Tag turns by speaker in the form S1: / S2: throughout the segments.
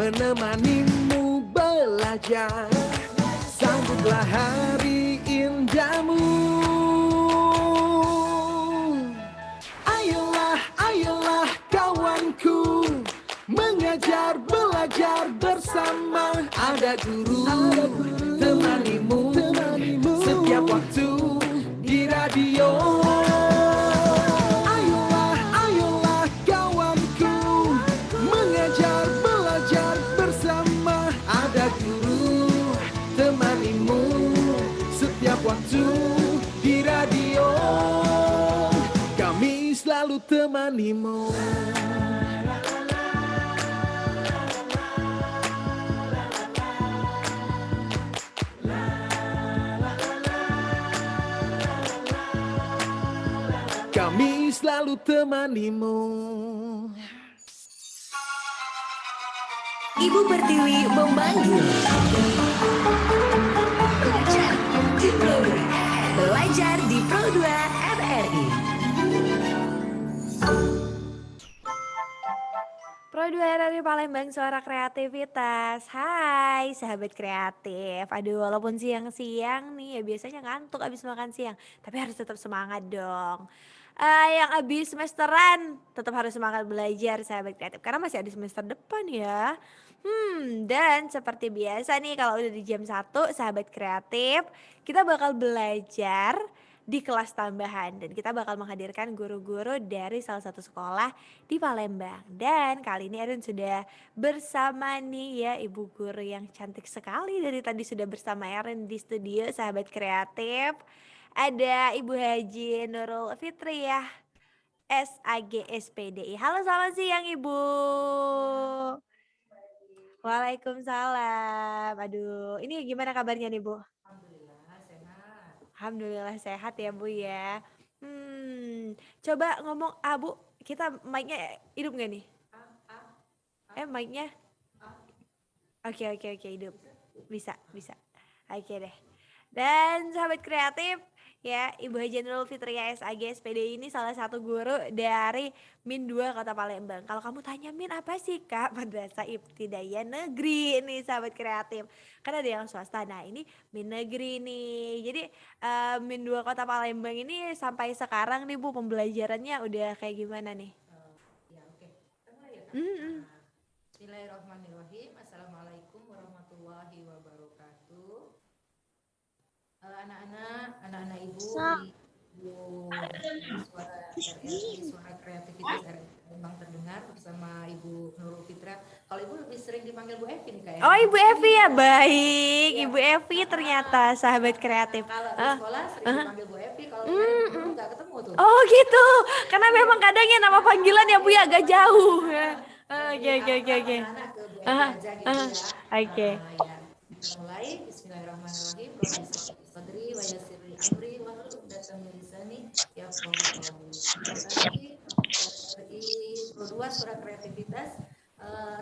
S1: menemanimu belajar. Sambutlah hari indahmu. Ayolah, ayolah kawanku, mengajar, belajar bersama. Ada guru, temanimu, setiap waktu di radio. Ayolah, ayolah kawanku, mengajar, belajar bersama. Ada guru, temanimu, setiap waktu di radio. Kami selalu temanimu. Kami selalu temanimu.
S2: Ibu Pertiwi memanggil. Belajar di Pro 2 MRI.
S3: Pro 2 RRI Palembang, suara kreativitas. Hai sahabat kreatif. Aduh, walaupun siang-siang nih ya biasanya ngantuk abis makan siang, tapi harus tetap semangat dong. Yang abis semesteran tetap harus semangat belajar sahabat kreatif karena masih ada semester depan ya. Dan seperti biasa nih kalau udah di jam 1 sahabat kreatif, kita bakal belajar di kelas tambahan dan kita bakal menghadirkan guru-guru dari salah satu sekolah di Palembang. Dan kali ini Erin sudah bersama nih ya ibu guru yang cantik sekali, dari tadi sudah bersama Erin di studio sahabat kreatif. Ada Ibu Haji Nurul Fitriah SAG SPDI. Halo, selamat siang Ibu. Waalaikumsalam. Aduh, ini gimana kabarnya nih Bu? Alhamdulillah sehat ya Bu ya. Coba ngomong Bu, kita mic-nya hidup gak nih? Mic-nya? Oke, hidup. Bisa. Oke deh. Dan sahabat kreatif, ya, Ibu Haji Nurul Fitriah SAG SPD ini salah satu guru dari Min 2 Kota Palembang. Kalau kamu tanya Min apa sih Kak? Madrasah Ibtidaiyah Negeri nih sahabat kreatif. Kan ada yang swasta, nah ini Min Negeri nih. Jadi Min 2 Kota Palembang ini sampai sekarang nih Bu pembelajarannya udah kayak gimana nih?
S4: Mulai ya, Kak? Bismillahirrahmanirrahim. Assalamualaikum warahmatullahi wabarakatuh. Anak-anak ibu di suara RRI, suara kreativitas RRI Palembang terdengar bersama Ibu Nurul Fitriah. Kalau Ibu lebih sering dipanggil Bu Evi nih Kak ya?
S3: Oh Ibu Evi ya, baik. Ibu Evi ternyata sahabat kreatif.
S4: Kalau di sekolah sering dipanggil Bu Evi, kalau dulu nggak ketemu tuh.
S3: Oh gitu, karena memang kadangnya nama panggilan ya Bu ya agak jauh. Oke.
S4: Anak-anak ke Bu Evi aja gitu ya.
S3: Oke.
S4: Ya. Kita mulai. Bismillahirrahmanirrahim. Qadri wa yassirli amri wa hlul 'uqdatam min lisani yafqahu qawli. Tadi RRI Pro 2 Suara Kreativitas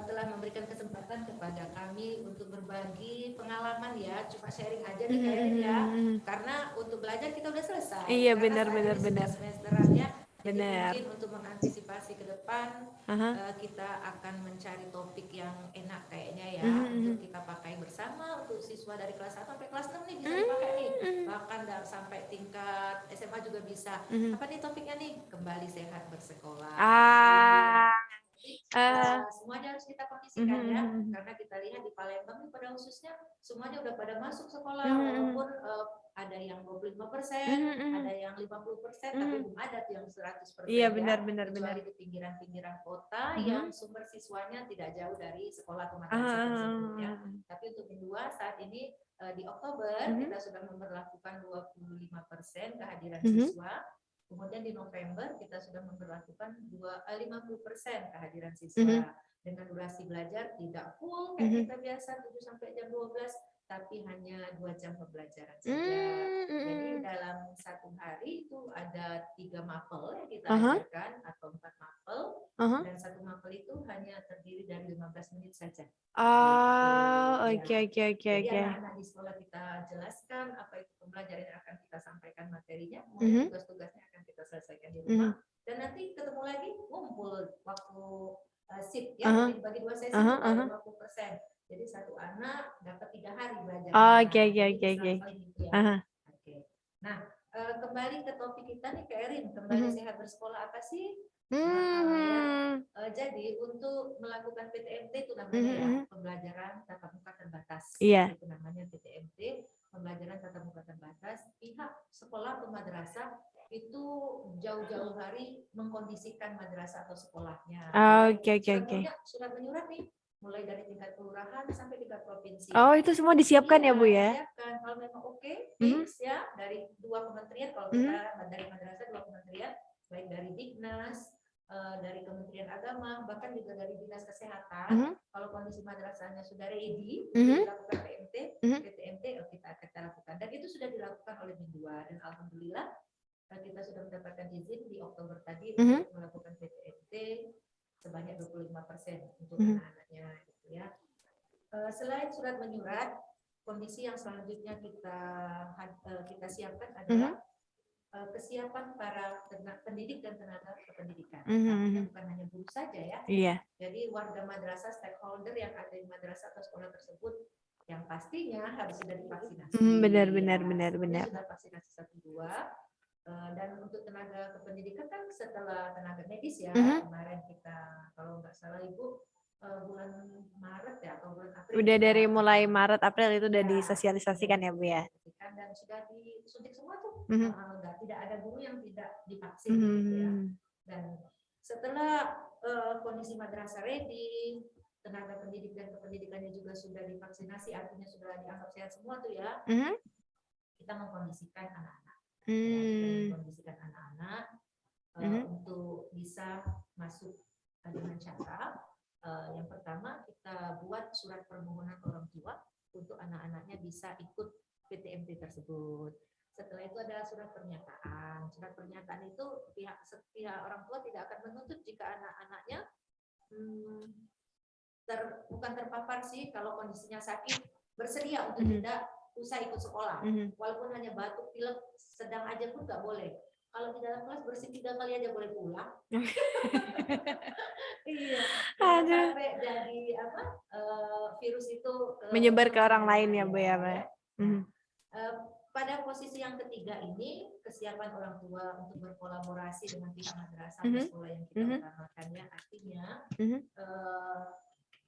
S4: telah memberikan kesempatan kepada kami untuk berbagi pengalaman ya, cuma sharing aja nih kayaknya ya. Karena untuk belajar kita udah selesai.
S3: Iya,
S4: Karena
S3: benar.
S4: semesteran ya. Jadi
S3: Benar.
S4: mungkin untuk mengantisipasi ke depan kita akan mencari topik yang enak kayaknya ya untuk kita pakai bersama untuk siswa dari kelas 1 sampai kelas 6 nih bisa dipakai nih, bahkan sampai tingkat SMA juga bisa. Apa nih topiknya nih? Kembali sehat bersekolah. Semuanya harus kita kondisikan ya, karena kita lihat di Palembang nih pada khususnya semuanya udah pada masuk sekolah walaupun ada yang 25%, ada yang 50%, tapi belum ada yang 100%.
S3: Iya,
S4: ya.
S3: benar.
S4: Kecuali di pinggiran-pinggiran kota yang sumber siswanya tidak jauh dari sekolah atau madrasah tersebut ya. Tapi untuk kedua saat ini di Oktober kita sudah memperlakukan 25% kehadiran siswa. Kemudian di November kita sudah memperlakukan 50% kehadiran siswa dengan durasi belajar tidak full kayak kita biasa 7 sampai jam 12, tapi hanya 2 jam pembelajaran saja. Jadi dalam satu hari itu ada 3 mapel yang kita ajarkan atau 4 mapel, dan satu mapel itu hanya terdiri dari 15 menit saja.
S3: Oke.
S4: Jadi anak-anak di sekolah kita jelaskan apa itu pembelajaran yang akan kita sampaikan materinya, kemudian tugas-tugasnya akan kita selesaikan di rumah, dan nanti ketemu lagi ngumpul waktu shift ya, dibagi 2 sesi, 50% pelajarannya.
S3: Oke, oke,
S4: Jadi
S3: oke, oke.
S4: diselang-seling gitu ya.
S3: Aha.
S4: Oke. Nah, kembali ke topik kita nih, Kak Erin, kembali
S3: Mhm.
S4: sehat bersekolah apa sih? Ya. Jadi untuk melakukan PTMT itu namanya ya, pembelajaran tatap muka terbatas.
S3: Iya.
S4: Itu namanya PTMT, pembelajaran tatap muka terbatas. Pihak sekolah atau madrasah itu jauh-jauh hari mengkondisikan madrasah atau sekolahnya.
S3: Oke, oke, oke.
S4: Surat menyurat nih, mulai dari tingkat kelurahan sampai tingkat provinsi.
S3: Oh, itu semua disiapkan ya, Bu ya?
S4: Disiapkan. Kalau memang oke, fix ya, dari 2 kementerian, kalau kita dari madrasah 2 kementerian, baik dari Dignas, dari Kementerian Agama, bahkan juga dari Dinas Kesehatan. Kalau kondisi madrasahnya sudah ready untuk dilakukan PTMT, kita lakukan. Dan itu sudah dilakukan oleh Bindua. Dan alhamdulillah kita sudah mendapatkan izin di Oktober tadi untuk melakukan PTMT sebanyak 25% untuk anak-anaknya, gitu ya. Selain surat menyurat, kondisi yang selanjutnya kita siapkan adalah kesiapan para pendidik dan tenaga kependidikan. Artinya bukan hanya guru saja ya.
S3: Iya.
S4: Jadi warga madrasah, stakeholder yang ada di madrasah atau sekolah tersebut yang pastinya harus sudah divaksinasi.
S3: Benar.
S4: Sudah vaksinasi 1-2. Dan untuk tenaga kependidikan kan setelah tenaga medis ya, kemarin kita kalau nggak salah Ibu bulan Maret ya atau bulan April.
S3: Udah dari mulai Maret April itu udah disosialisasikan ya, Bu ya.
S4: Dan sudah disuntik semua tuh. Tidak ada guru yang tidak divaksin gitu ya. Dan setelah kondisi madrasah ready, tenaga pendidik dan kependidikannya juga sudah divaksinasi, artinya sudah dianggap sehat semua tuh ya. Kita mengkondisikan anak-anak. Mengkondisikan anak-anak untuk bisa masuk dengan cara yang pertama kita buat surat permohonan orang tua untuk anak-anaknya bisa ikut PTMT tersebut. Setelah itu ada surat pernyataan. Surat pernyataan itu pihak orang tua tidak akan menuntut jika anak-anaknya bukan terpapar sih, kalau kondisinya sakit bersedia untuk tidak usah ikut sekolah. Walaupun hanya batuk, pilek sedang aja pun nggak boleh. Kalau di dalam kelas bersih 3 kali aja boleh pulang. Iya. Sampai jadi virus itu
S3: menyebar ke orang lain ya, Bu ya, Pak.
S4: Pada posisi yang ketiga ini, kesiapan orang tua untuk berkolaborasi dengan pihak madrasah atau sekolah yang kita utamakannya, artinya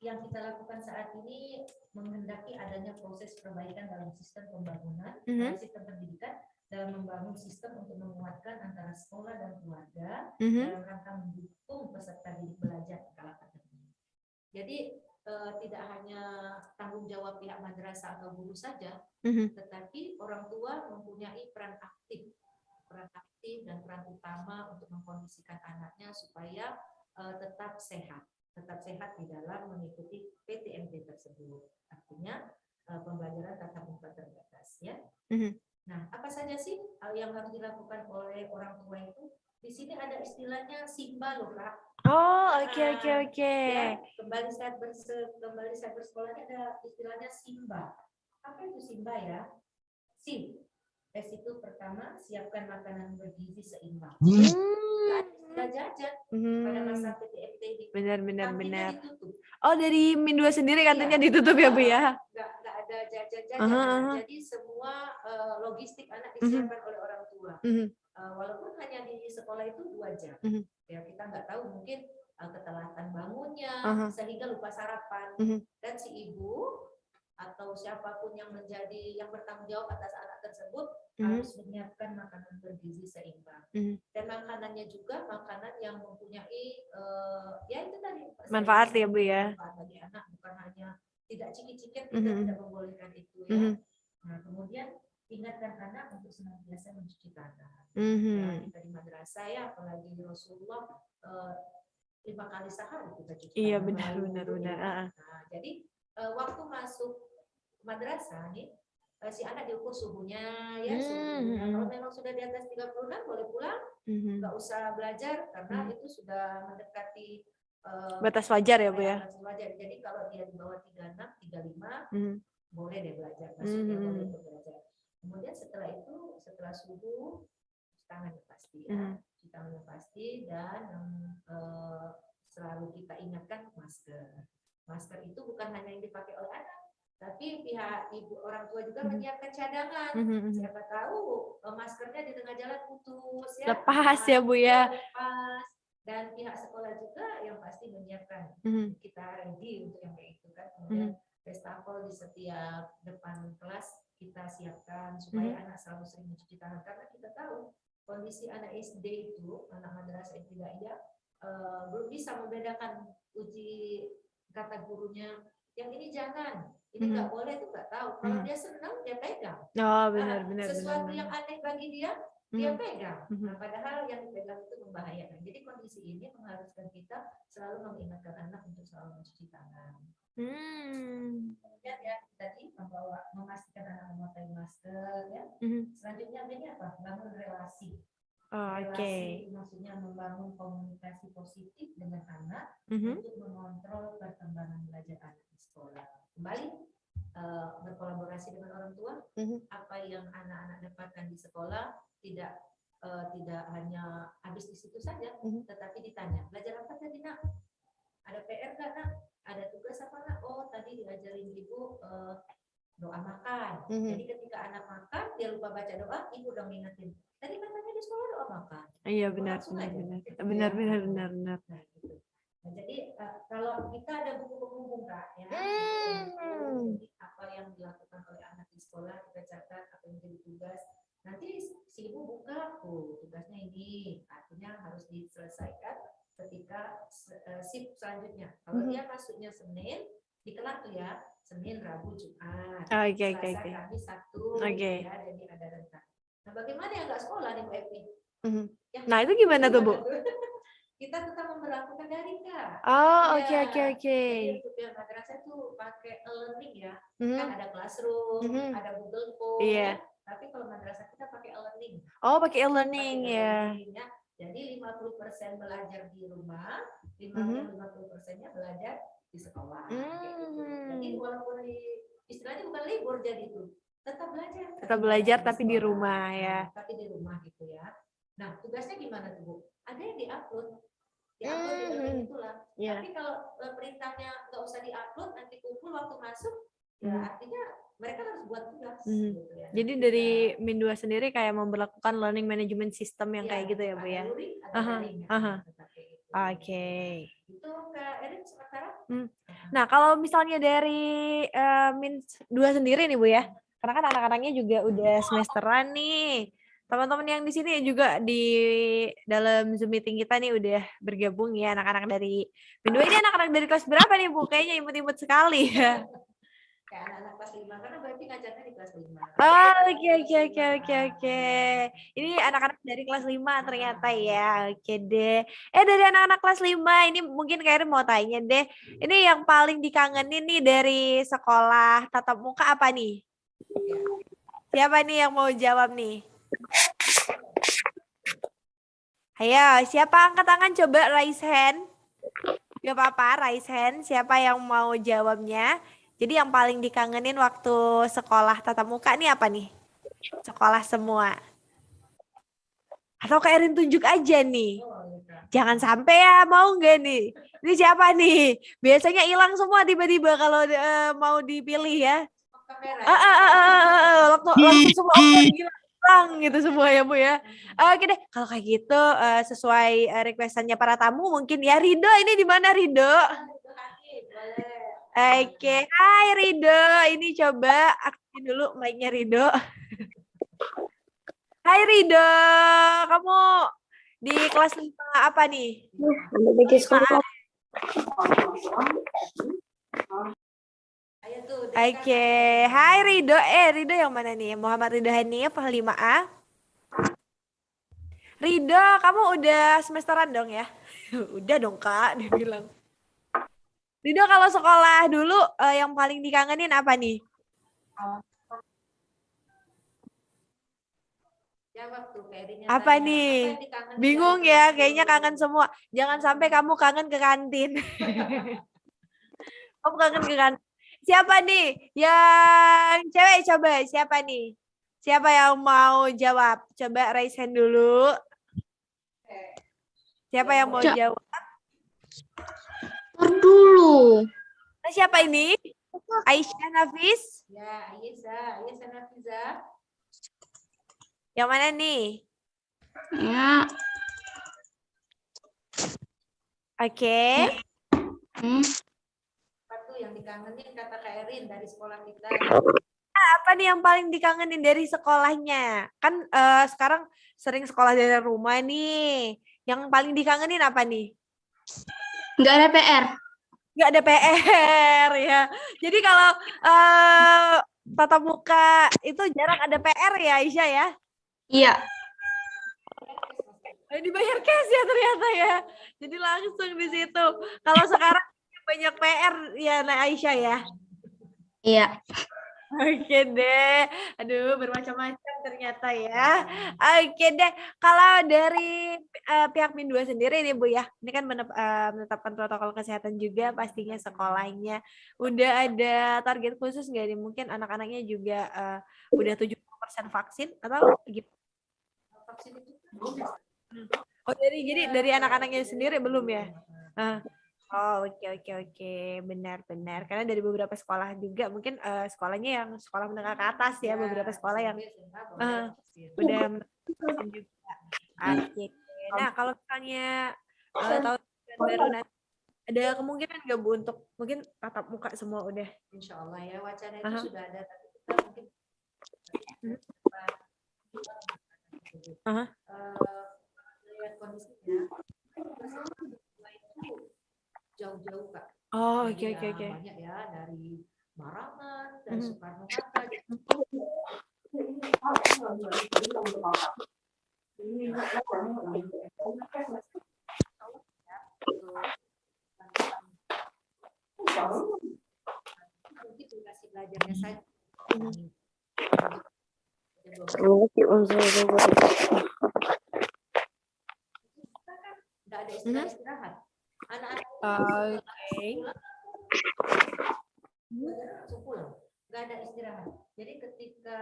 S4: yang kita lakukan saat ini menghendaki adanya proses perbaikan dalam sistem pembangunan, sistem pendidikan, dalam membangun sistem untuk menguatkan antara sekolah dan keluarga dalam rangka mendukung peserta didik belajar di kala pandemi. Jadi tidak hanya tanggung jawab pihak madrasah atau guru saja, tetapi orang tua mempunyai peran aktif dan peran utama untuk mengkondisikan anaknya supaya tetap sehat di dalam mengikuti PTMT tersebut. Artinya pembelajaran tatap muka terbatas ya. Nah, apa saja sih hal yang harus dilakukan oleh orang tua itu? Di sini ada istilahnya Simba loh, Kak.
S3: Oh, oke.
S4: Ya, kembali saat bersekolahnya ada istilahnya Simba. Apa itu Simba ya? S itu pertama, siapkan makanan bergizi seimbang. Nggak jajan pada masa PTMT ini.
S3: Benar.
S4: Ditutup.
S3: Oh, dari Mindua sendiri kantinnya ditutup ya, Bu ya?
S4: Nggak ada jajan-jajan. Jadi semua logistik anak disiapkan oleh orang tua. Walaupun hanya di sekolah itu 2 jam. Ya, kita nggak tahu mungkin ketelatan bangunnya sehingga lupa sarapan. Dan si ibu atau siapapun yang bertanggung jawab atas anak tersebut harus menyiapkan makanan bergizi seimbang. Dan makanannya juga makanan yang mempunyai ya itu tadi
S3: manfaat ya, Bu ya.
S4: Manfaat bagi anak, bukan hanya tidak cikit-cikit, kita tidak membolehkan itu ya. Nah, kemudian ingatkan anak untuk senantiasa mencuci tangan. Ya, kita di madrasah ya, apalagi di Rasulullah 5 kali sehari kita cuci tangan.
S3: Iya, benar.
S4: Nah, jadi waktu masuk madrasah nih, si anak diukur suhunya ya, suhunya. Kalau memang sudah di atas 36 boleh pulang, nggak usah belajar karena itu sudah mendekati
S3: batas wajar ya, Bu ya.
S4: Batas wajar. Jadi kalau dia di bawah 36, 35 boleh deh belajar, maksudnya boleh belajar. Kemudian setelah itu, setelah subuh, cuci tangannya pasti ya, cuci tangannya pasti, dan selalu kita ingatkan masker. Masker itu bukan hanya yang dipakai oleh anak, Tapi pihak ibu orang tua juga menyiapkan cadangan. Siapa tahu maskernya di tengah jalan putus ya.
S3: Lepas ya Bu ya.
S4: Lepas. Dan pihak sekolah juga yang pasti menyiapkan. Kita ready untuk yang kayak itu kan. Kemudian wastafel di setiap depan kelas kita siapkan supaya anak selalu sering mencuci tangan, karena kita tahu kondisi anak SD itu, anak madrasah ibtidaiyah belum bisa membedakan uji kata gurunya yang ini jangan, ini nggak boleh, itu nggak tahu. Kalau dia senang dia pegang.
S3: Oh benar.
S4: Sesuatu yang aneh bagi dia pegang. Nah, padahal yang dipegang itu membahayakan. Jadi kondisi ini mengharuskan kita selalu mengingatkan anak untuk selalu mencuci tangan. Kemudian ya tadi memastikan anak memakai masker ya. Selanjutnya ini apa? Membangun relasi. Relasi maksudnya membangun komunikasi positif dengan anak untuk mengontrol perkembangan belajar anak di sekolah. Kembali berkolaborasi dengan orang tua. Apa yang anak-anak dapatkan di sekolah tidak hanya habis di situ saja, tetapi ditanya, belajar apa tadi nak? Ada PR nggak nak? Ada tugas apa nak? Oh tadi diajarin ibu doa makan. Jadi ketika anak makan dia lupa baca doa, ibu udah ngingetin. Tadi katanya di sekolah doa makan.
S3: Iya benar.
S4: Nah, gitu. Nah, jadi kalau kita ada buku penghubung Kak ya, apa yang dilakukan oleh anak di sekolah kita catat apa yang jadi tugas. Nanti si ibu buka, tugasnya ini, artinya harus diselesaikan ketika shift selanjutnya. Kalau dia masuknya Senin, dikelar tuh ya, Senin, Rabu, Jumat, Selasa, Kamis, Sabtu, ya, jadi ada rentang. Nah, bagaimana yang nggak sekolah nih Bu Evi?
S3: Nah itu gimana tuh Bu?
S4: Kita tetap memperlakukan daring Kak.
S3: Oh oke.
S4: Jadi untuk yang madrasah tuh pakai e-learning ya, kan ada Classroom, ada Google Form.
S3: Iya.
S4: Tapi kalau madrasah kita pakai e-learning.
S3: Oh pakai e-learning ya.
S4: Jadi 50% belajar di rumah, 50%-nya belajar di sekolah. Gitu. Jadi walaupun istilahnya bukan libur jadi itu. Tetap belajar tapi di rumah ya. Tapi di rumah gitu ya. Nah, tugasnya gimana tuh Bu? Ada yang diupload di dalam itulah. Tapi kalau perintahnya nggak usah diupload, nanti kumpul waktu masuk, ya artinya mereka harus buat tugas. Gitu ya. Jadi
S3: dari Min 2 sendiri kayak memberlakukan learning management system yang kayak gitu ya Bu ya? Oke.
S4: Itu Kak Erin sementara.
S3: Nah kalau misalnya dari Min 2 sendiri nih Bu ya, karena kan anak-anaknya juga udah semesteran nih. Teman-teman yang di sini juga di dalam Zoom meeting kita nih udah bergabung ya anak-anak dari Min 2. Ini anak-anak dari kelas berapa nih Bu? Kayaknya imut-imut sekali ya.
S4: Kayak anak-anak kelas 5, karena berarti ngajarnya di kelas 5.
S3: Oh, oke. Ini anak-anak dari kelas 5 ternyata ya. Oke deh. Dari anak-anak kelas 5 ini mungkin Kak Erin mau tanya deh. Ini yang paling dikangenin nih dari sekolah tatap muka apa nih? Siapa nih yang mau jawab nih? Ayo, siapa angkat tangan coba raise hand. Gak apa-apa, raise hand. Siapa yang mau jawabnya? Jadi yang paling dikangenin waktu sekolah tatap muka nih apa nih? Sekolah semua. Atau Kak Erin tunjuk aja nih. Jangan sampai ya, mau nggak nih? Ini siapa nih? Biasanya hilang semua tiba-tiba kalau mau dipilih ya. Waktu semua hilang gitu semua ya Bu ya. Oke deh, kalau kayak gitu sesuai requestannya para tamu mungkin ya. Rido ini di mana Rido? Oke, hai Rido. Ini coba aktifin dulu mic-nya Rido. Hai Rido, kamu di kelas 5 apa nih? Oke, hai Rido. Rido yang mana nih? Muhammad Ridho Hanif, 5A. Rido, kamu udah semesteran dong ya? Udah dong Kak, dia bilang. Rido kalau sekolah dulu yang paling dikangenin apa nih? Apa nih? Bingung ya, kayaknya kangen semua. Jangan sampai kamu kangen ke kantin. Kamu kangen ke kantin. Siapa nih? Yang cewek coba, siapa nih? Siapa yang mau jawab? Coba raise hand dulu. Siapa yang mau jawab?
S5: Dulu.
S3: Siapa ini? Aisyah Nafis.
S4: Ya, Aisyah Nafiza.
S3: Yang mana nih?
S5: Ya.
S3: Oke.
S4: Apa tuh yang dikangenin kata Kak Erin dari sekolah kita?
S3: Apa nih yang paling dikangenin dari sekolahnya? Kan sekarang sering sekolah dari rumah nih. Yang paling dikangenin apa nih?
S5: Nggak ada PR.
S3: Nggak ada PR ya. Jadi kalau tatap muka itu jarang ada PR ya Aisyah ya?
S5: Iya.
S3: Dibayar cash ya ternyata ya. Jadi langsung di situ. Kalau sekarang banyak PR ya Aisyah ya.
S5: Iya.
S3: Oke deh, aduh bermacam-macam ternyata ya. Oke deh, kalau dari pihak Min 2 sendiri nih Bu ya, ini kan menetapkan protokol kesehatan juga pastinya sekolahnya. Udah ada target khusus nggak nih? Mungkin anak-anaknya juga udah 70% vaksin atau gitu?
S4: Vaksin itu
S3: Oh jadi dari anak-anaknya sendiri belum ya? Oh oke, benar. Karena dari beberapa sekolah juga mungkin sekolahnya yang sekolah menengah ke atas ya, beberapa sekolah yang udah vaksin juga. Oke. Nah kalau misalnya tahun baru nanti ada kemungkinan nggak Bu untuk mungkin tatap muka semua udah?
S4: Insya Allah ya wacana itu sudah ada, tapi kita mungkin lihat kondisinya. Jauh-jauh Kak.
S3: Oh
S4: Jadi
S3: oke.
S4: banyak ya dari Marangan, dari Soekarno Hatta. Mungkin durasi belajarnya saja. Nggak ada istirahat. Anak-anak langsung pulang, nggak ada istirahat. Jadi ketika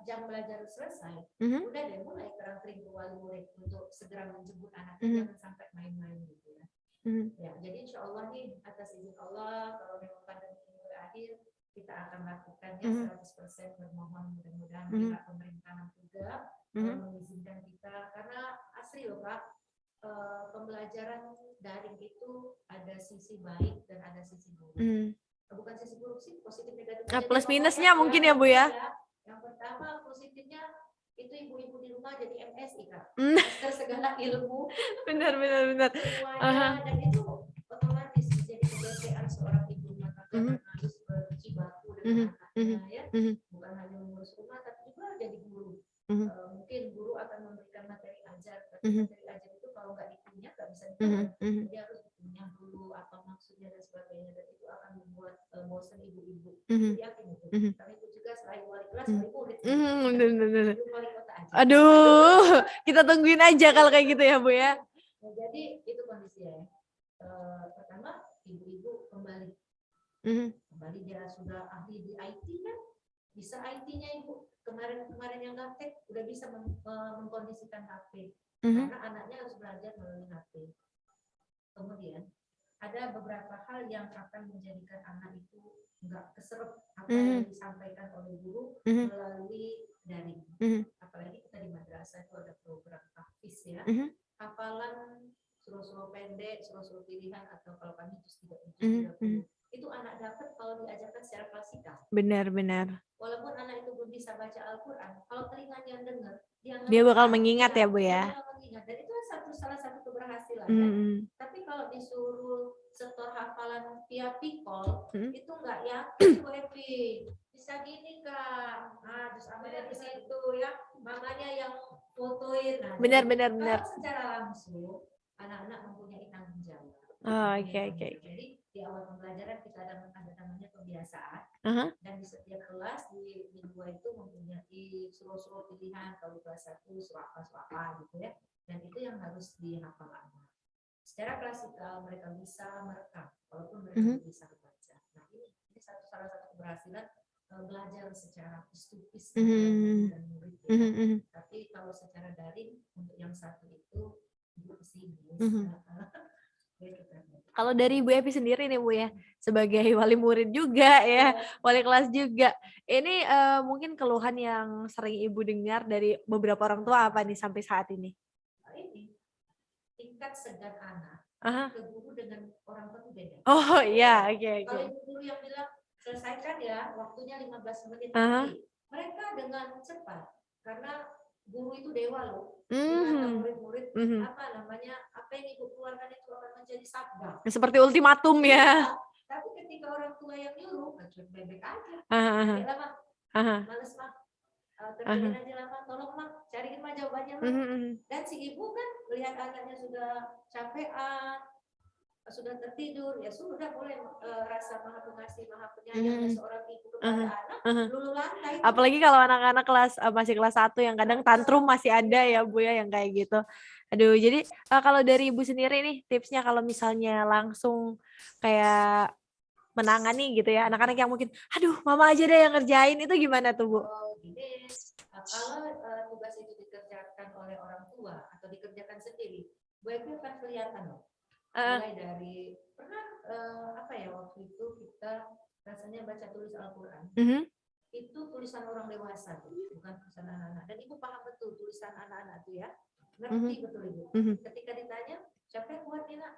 S4: jam belajar selesai, udah deh mulai terang-tering ke wali murid untuk segera menjemput anaknya, jangan sampai main-main gitu ya. Ya, jadi insya Allah nih atas izin Allah, kalau memang pandemi ini berakhir, kita akan lakukannya 100% bermohon mudah-mudahan pihak pemerintahan juga mengizinkan kita, karena asli loh Pak, pembelajaran daring itu ada sisi baik dan ada sisi buruk. Bukan sisi buruk sih, positif negatif.
S3: Plus minusnya mungkin ya Bu ya.
S4: Yang pertama positifnya itu ibu-ibu di rumah jadi MSI Kak. Master segala ilmu.
S3: Benar.
S4: Semuanya, dan itu otomatis jadi kebiasaan seorang ibu rumah tangga harus berjibaku dengan anaknya ya. Bukan hanya mengurus rumah tapi juga jadi guru. Mungkin guru akan memberikan materi ajar, tapi materi ajar itu kalau nggak dikunyah nggak bisa dikunyah. Jadi harus dikunyah dulu apa maksudnya dan sebagainya, dan itu akan membuat bosan ibu-ibu. Yakin itu. Karena itu juga selain wali kelas, wali murid.
S3: Benar.
S4: Wali kota aja.
S3: Aduh, kita tungguin aja kalau kayak gitu ya Bu ya.
S4: Nah, jadi itu kondisinya. Pertama ibu-ibu kembali dia sudah ahli di IT kan, bisa IT-nya ibu. Kemarin yang gaptek udah bisa mengkondisikan HP, karena anaknya harus belajar melalui HP. Kemudian ada beberapa hal yang akan menjadikan anak itu nggak keserap apa yang disampaikan oleh guru melalui daring. Apalagi kita di madrasah itu ada program tahfiz ya, hafalan suruh-suruh pendek, suruh-suruh pilihan, atau kalau kami juz 30. Itu anak dapat kalau diajarkan secara klasikal.
S3: Benar.
S4: Walaupun anak itu belum bisa baca Al-Quran, kalau telinganya dengar,
S3: dia bakal mengingat ya Bu ya.
S4: Dan itu salah satu keberhasilan. Tapi kalau disuruh setor hafalan via pikol, itu enggak yakin Bu Epi. Bisa gini Kak, terus amalnya di situ ya, mamanya yang fotoin. Nah,
S3: benar.
S4: kalau secara langsung, anak-anak mempunyai tanggung jawab.
S3: Oke.
S4: Jadi di awal pembelajaran kita ada namanya pembiasaan, dan di setiap kelas di minggu itu mempunyai suruh-suruh pilihan, kalau kelas 1 surah apa gitu ya, dan itu yang harus dihafal anak. Secara klasikal mereka bisa merekam walaupun mereka bisa membaca. Nah ini salah satu keberhasilan belajar secara face-to-face dan murid ya. Tapi kalau secara daring untuk yang satu itu ibu kesini.
S3: Kalau dari Ibu Evi sendiri nih Bu ya, sebagai wali murid juga ya, wali kelas juga. Ini mungkin keluhan yang sering Ibu dengar dari beberapa orang tua apa nih sampai saat ini?
S4: Ini tingkat segan anak
S3: Aha.
S4: ke guru dengan orang tua itu beda.
S3: Oh iya, oke
S4: Kalau
S3: oke.
S4: ibu guru yang bilang selesaikan ya, waktunya 15 menit
S3: Aha.
S4: nanti. Mereka dengan cepat, karena guru itu dewa loh. Di mata murid-murid, apa yang ibu keluarkan itu akan menjadi sabda.
S3: Seperti ultimatum ya.
S4: Tapi ketika orang tua yang nyuruh, cuek bebek aja.
S3: Aha.
S4: Ya lah, Mak.
S3: Aha.
S4: Males, Mak. Kerjain aja lah, Mak. Tolong, Mak. Cariin mah jawabannya, Mak. Dan si ibu kan melihat anaknya sudah capean, sudah tertidur, ya sudah boleh rasa maha pengasih, maha penyayang seorang ibu kepada anak, lulu lantai.
S3: Apalagi kalau anak-anak masih kelas 1 yang kadang tantrum masih ada ya Bu ya yang kayak gitu. Aduh, jadi kalau dari Ibu sendiri nih tipsnya kalau misalnya langsung kayak menangani gitu ya anak-anak yang mungkin aduh mama aja deh yang ngerjain itu gimana tuh Bu?
S4: Gini, kalau tugas itu dikerjakan oleh orang tua atau dikerjakan sendiri, Bu Evi akan kelihatan loh. Mulai dari pernah waktu itu kita rasanya baca tulis Al-Quran. Itu tulisan orang dewasa tuh, bukan tulisan anak-anak. Dan ibu paham betul tulisan anak-anak tuh ya, ngerti betul ibu. Ketika ditanya siapa yang buat ini nak,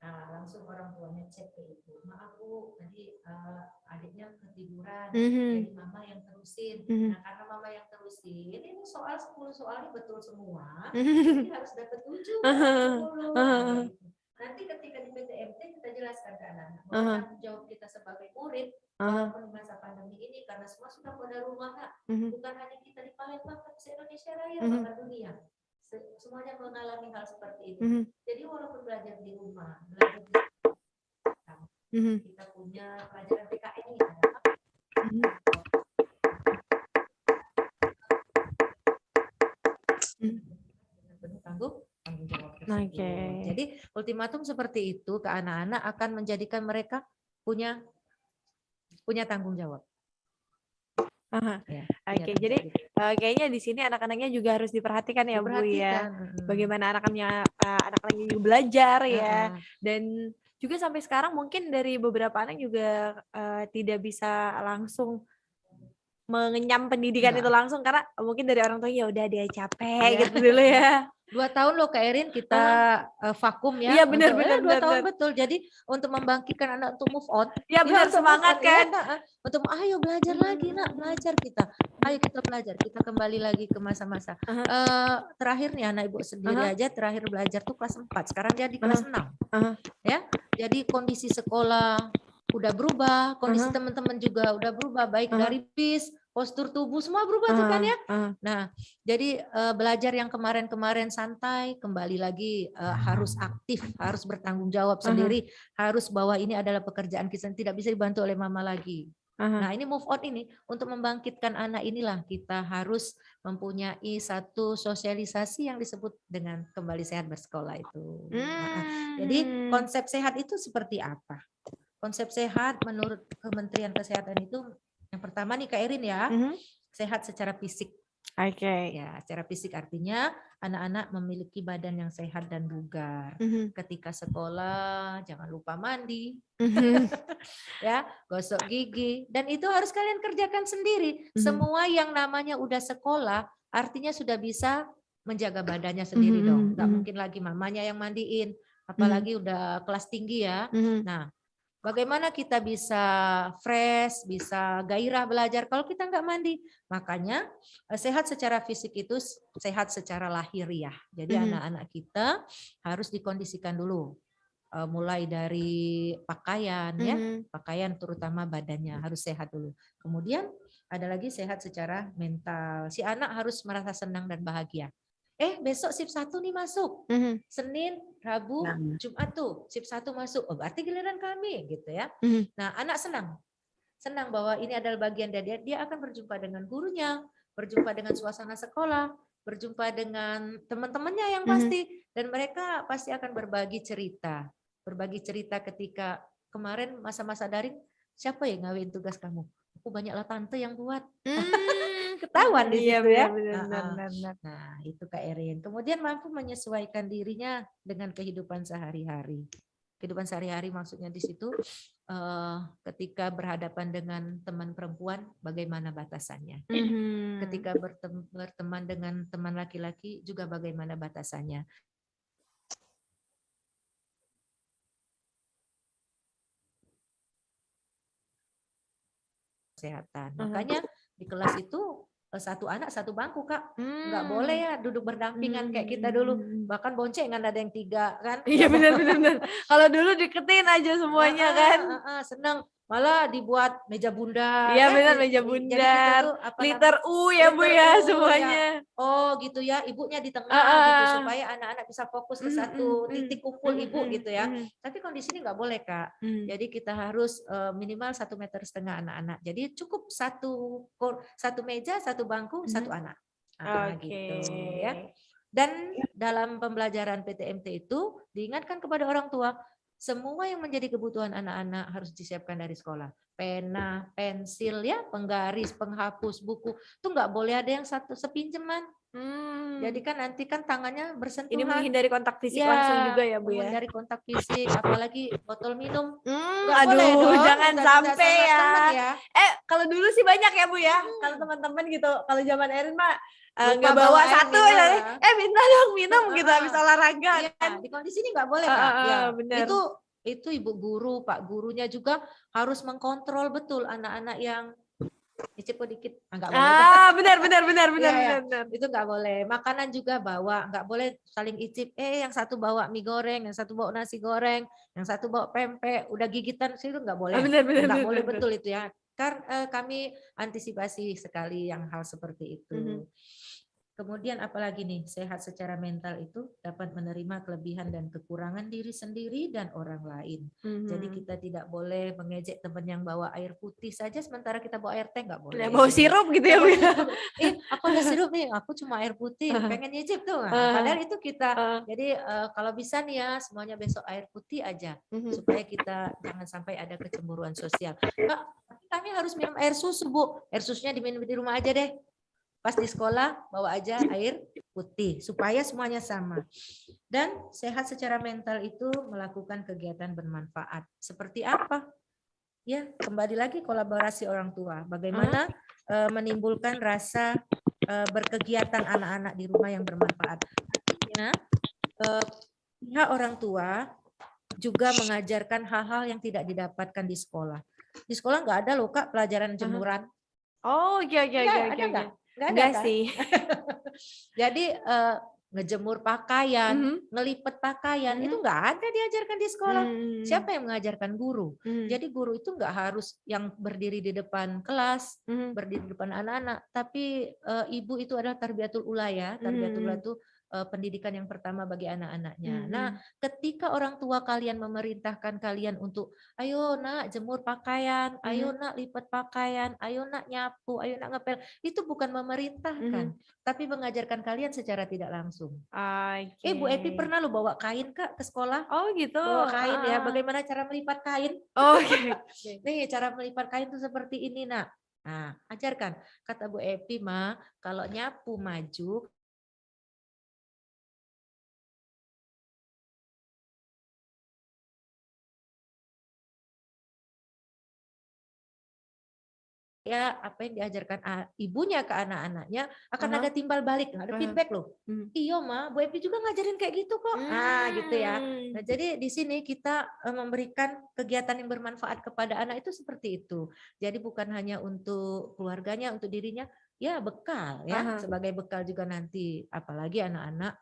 S4: nah langsung orang tuanya cek ke ibu, maaf Bu, tadi adiknya ketiduran, jadi mama yang terusin. Nah karena mama yang terusin, ini soal 10 soal ini betul semua, jadi harus dapat 7 10. Nanti ketika di PTMT kita jelaskan ke anak-anak bahwa tanggung jawab kita sebagai murid walaupun di masa pandemi ini karena semua sudah pada rumah bukan hanya kita di Palembang tapi se-Indonesia Raya bahkan dunia semuanya mengalami hal seperti itu. Jadi walaupun belajar di rumah, belajar di kita punya pelajaran PKN ini ada apa? Tanggung jawab tersebut. Jadi ultimatum seperti itu ke anak-anak akan menjadikan mereka punya tanggung jawab.
S3: Ya, Oke, jadi kayaknya di sini anak-anaknya juga harus diperhatikan ya Bu ya. Bagaimana anak-anaknya juga belajar ya. Dan juga sampai sekarang mungkin dari beberapa anak juga tidak bisa langsung mengenyam pendidikan itu langsung karena mungkin dari orang tua ya udah dia capek gitu dulu ya.
S4: 2 tahun loh Kak Erin kita vakum ya.
S3: Iya benar
S4: 2 tahun betul. Jadi untuk membangkitkan anak untuk move on.
S3: Iya benar semangat kan.
S4: Untuk ayo belajar lagi nak, belajar kita. Ayo kita belajar, kita kembali lagi ke masa-masa. Terakhir nih anak ibu sendiri aja terakhir belajar tuh kelas 4. Sekarang dia di kelas 6. Ya. Jadi kondisi sekolah udah berubah, kondisi teman-teman juga udah berubah, baik dari PIS, postur tubuh semua berubah tuh kan ya. Nah, jadi belajar yang kemarin-kemarin santai, kembali lagi harus aktif, harus bertanggung jawab sendiri, harus bahwa ini adalah pekerjaan kita, tidak bisa dibantu oleh mama lagi. Nah, ini move on ini untuk membangkitkan anak inilah kita harus mempunyai satu sosialisasi yang disebut dengan kembali sehat bersekolah itu. Jadi konsep sehat itu seperti apa? Konsep sehat menurut Kementerian Kesehatan itu yang pertama nih Kak Erin ya, sehat secara fisik.
S3: Oke.
S4: Ya, secara fisik artinya anak-anak memiliki badan yang sehat dan bugar. Ketika sekolah jangan lupa mandi, ya, gosok gigi, dan itu harus kalian kerjakan sendiri. Semua yang namanya udah sekolah, artinya sudah bisa menjaga badannya sendiri dong. Nggak mungkin lagi mamanya yang mandiin, apalagi udah kelas tinggi ya. Nah. Bagaimana kita bisa fresh, bisa gairah belajar kalau kita nggak mandi? Makanya sehat secara fisik itu sehat secara lahiriah. Jadi anak-anak kita harus dikondisikan dulu. Mulai dari pakaian ya, pakaian terutama badannya harus sehat dulu. Kemudian ada lagi sehat secara mental. Si anak harus merasa senang dan bahagia. Besok shift 1 nih masuk. Senin, Rabu, Jumat tuh shift 1 masuk. Oh, berarti giliran kami gitu ya. Nah, anak senang. Senang bahwa ini adalah bagian dari dia akan berjumpa dengan gurunya, berjumpa dengan suasana sekolah, berjumpa dengan teman-temannya yang pasti dan mereka pasti akan berbagi cerita. Berbagi cerita ketika kemarin masa-masa daring, siapa yang ngawin tugas kamu? Aku banyaklah tante yang buat. Ketahuan di situ ya. Nah, itu Kak Erin. Kemudian mampu menyesuaikan dirinya dengan kehidupan sehari-hari. kehidupan sehari-hari maksudnya di situ ketika berhadapan dengan teman perempuan bagaimana batasannya. Ketika berteman dengan teman laki-laki juga bagaimana batasannya. Kesehatan. Makanya di kelas itu satu anak satu bangku, Kak. Nggak boleh ya duduk berdampingan kayak kita dulu. Bahkan boncengan ada yang 3 kan.
S3: Iya benar. Kalau dulu deketin aja semuanya kan.
S4: Seneng. Malah dibuat meja bundar.
S3: Iya benar, meja
S4: Jadi kita
S3: bundar.
S4: tuh, apa
S3: Liter
S4: namanya,
S3: U ya Bu
S4: liter
S3: ya
S4: U,
S3: semuanya.
S4: Oh gitu ya, ibunya di tengah gitu supaya anak-anak bisa fokus ke satu titik kumpul ibu gitu ya. Tapi kondisi ini nggak boleh, Kak. Jadi kita harus minimal 1,5 meter anak-anak. Jadi cukup satu meja, satu bangku, satu anak. Gitu ya. Dan dalam pembelajaran PTMT itu diingatkan kepada orang tua, semua yang menjadi kebutuhan anak-anak harus disiapkan dari sekolah. Pena, pensil ya, penggaris, penghapus, buku. Itu nggak boleh ada yang satu sepinjeman. Jadi kan nanti kan tangannya bersentuhan.
S3: Ini menghindari kontak fisik
S4: Ya,
S3: langsung juga ya Bu ya.
S4: menghindari kontak fisik, apalagi botol minum.
S3: Aduh, jangan sampai ya.
S4: Ya.
S3: Kalau dulu sih banyak ya Bu ya. Kalau teman-teman gitu, kalau zaman Erin mah
S4: Lupa
S3: nggak bawa
S4: bawa air
S3: satu
S4: minum
S3: ya. Minta dong minum gitu habis olahraga
S4: Iya,
S3: kan.
S4: di kondisi ini nggak boleh, Kak. Ya,
S3: Bener.
S4: itu ibu guru, pak gurunya juga harus mengkontrol betul anak-anak yang icip dikit, nggak boleh.
S3: Benar.
S4: Iya, itu nggak boleh. Makanan juga bawa, nggak boleh saling icip. Yang satu bawa mie goreng, yang satu bawa nasi goreng, yang satu bawa pempek, udah gigitan itu nggak boleh. Nggak boleh betul itu ya. Karena kami antisipasi sekali yang hal seperti itu. Kemudian apalagi nih, sehat secara mental itu dapat menerima kelebihan dan kekurangan diri sendiri dan orang lain. Jadi kita tidak boleh mengejek teman yang bawa air putih saja sementara kita bawa air teh, nggak boleh.
S3: Bawa sirup gitu ya Bu.
S4: Aku ada sirup nih, aku cuma air putih, pengen nyicip tuh. Padahal itu kita, jadi kalau bisa nih ya semuanya besok air putih aja, supaya kita jangan sampai ada kecemburuan sosial. Kak, kami harus minum air susu Bu, air susunya diminum di rumah aja deh. Pas di sekolah bawa aja air putih supaya semuanya sama. Dan sehat secara mental itu melakukan kegiatan bermanfaat. Seperti apa? Ya, kembali lagi kolaborasi orang tua. Bagaimana menimbulkan rasa berkegiatan anak-anak di rumah yang bermanfaat. Artinya pihak orang tua juga mengajarkan hal-hal yang tidak didapatkan di sekolah. Di sekolah nggak ada loh Kak pelajaran jemuran.
S3: Oh iya.
S4: Nggak ada
S3: Enggak
S4: kan?
S3: sih.
S4: Jadi ngejemur pakaian, ngelipet pakaian, itu nggak ada diajarkan di sekolah. Siapa yang mengajarkan? Guru. Jadi guru itu nggak harus yang berdiri di depan kelas, berdiri di depan anak-anak, tapi ibu itu adalah tarbiyatul ula ya. Tarbiyatul ula itu pendidikan yang pertama bagi anak-anaknya. Nah, ketika orang tua kalian memerintahkan kalian untuk, ayo nak jemur pakaian, ayo nak lipat pakaian, ayo nak nyapu, ayo nak ngepel, itu bukan memerintahkan, tapi mengajarkan kalian secara tidak langsung. Bu Epi pernah lo bawa kain Kak ke sekolah?
S3: Oh gitu.
S4: Bawa kain ya, bagaimana cara melipat kain? Nih cara melipat kain itu seperti ini nak. Nah, ajarkan. Kata Bu Epi mah, kalau nyapu maju, ya apa yang diajarkan ibunya ke anak-anaknya akan ada timbal balik, ada feedback loh. Iya Ma, Bu Epi juga ngajarin kayak gitu kok. Gitu ya. Nah, jadi di sini kita memberikan kegiatan yang bermanfaat kepada anak itu seperti itu. Jadi bukan hanya untuk keluarganya, untuk dirinya, ya bekal ya, sebagai bekal juga nanti, apalagi anak-anak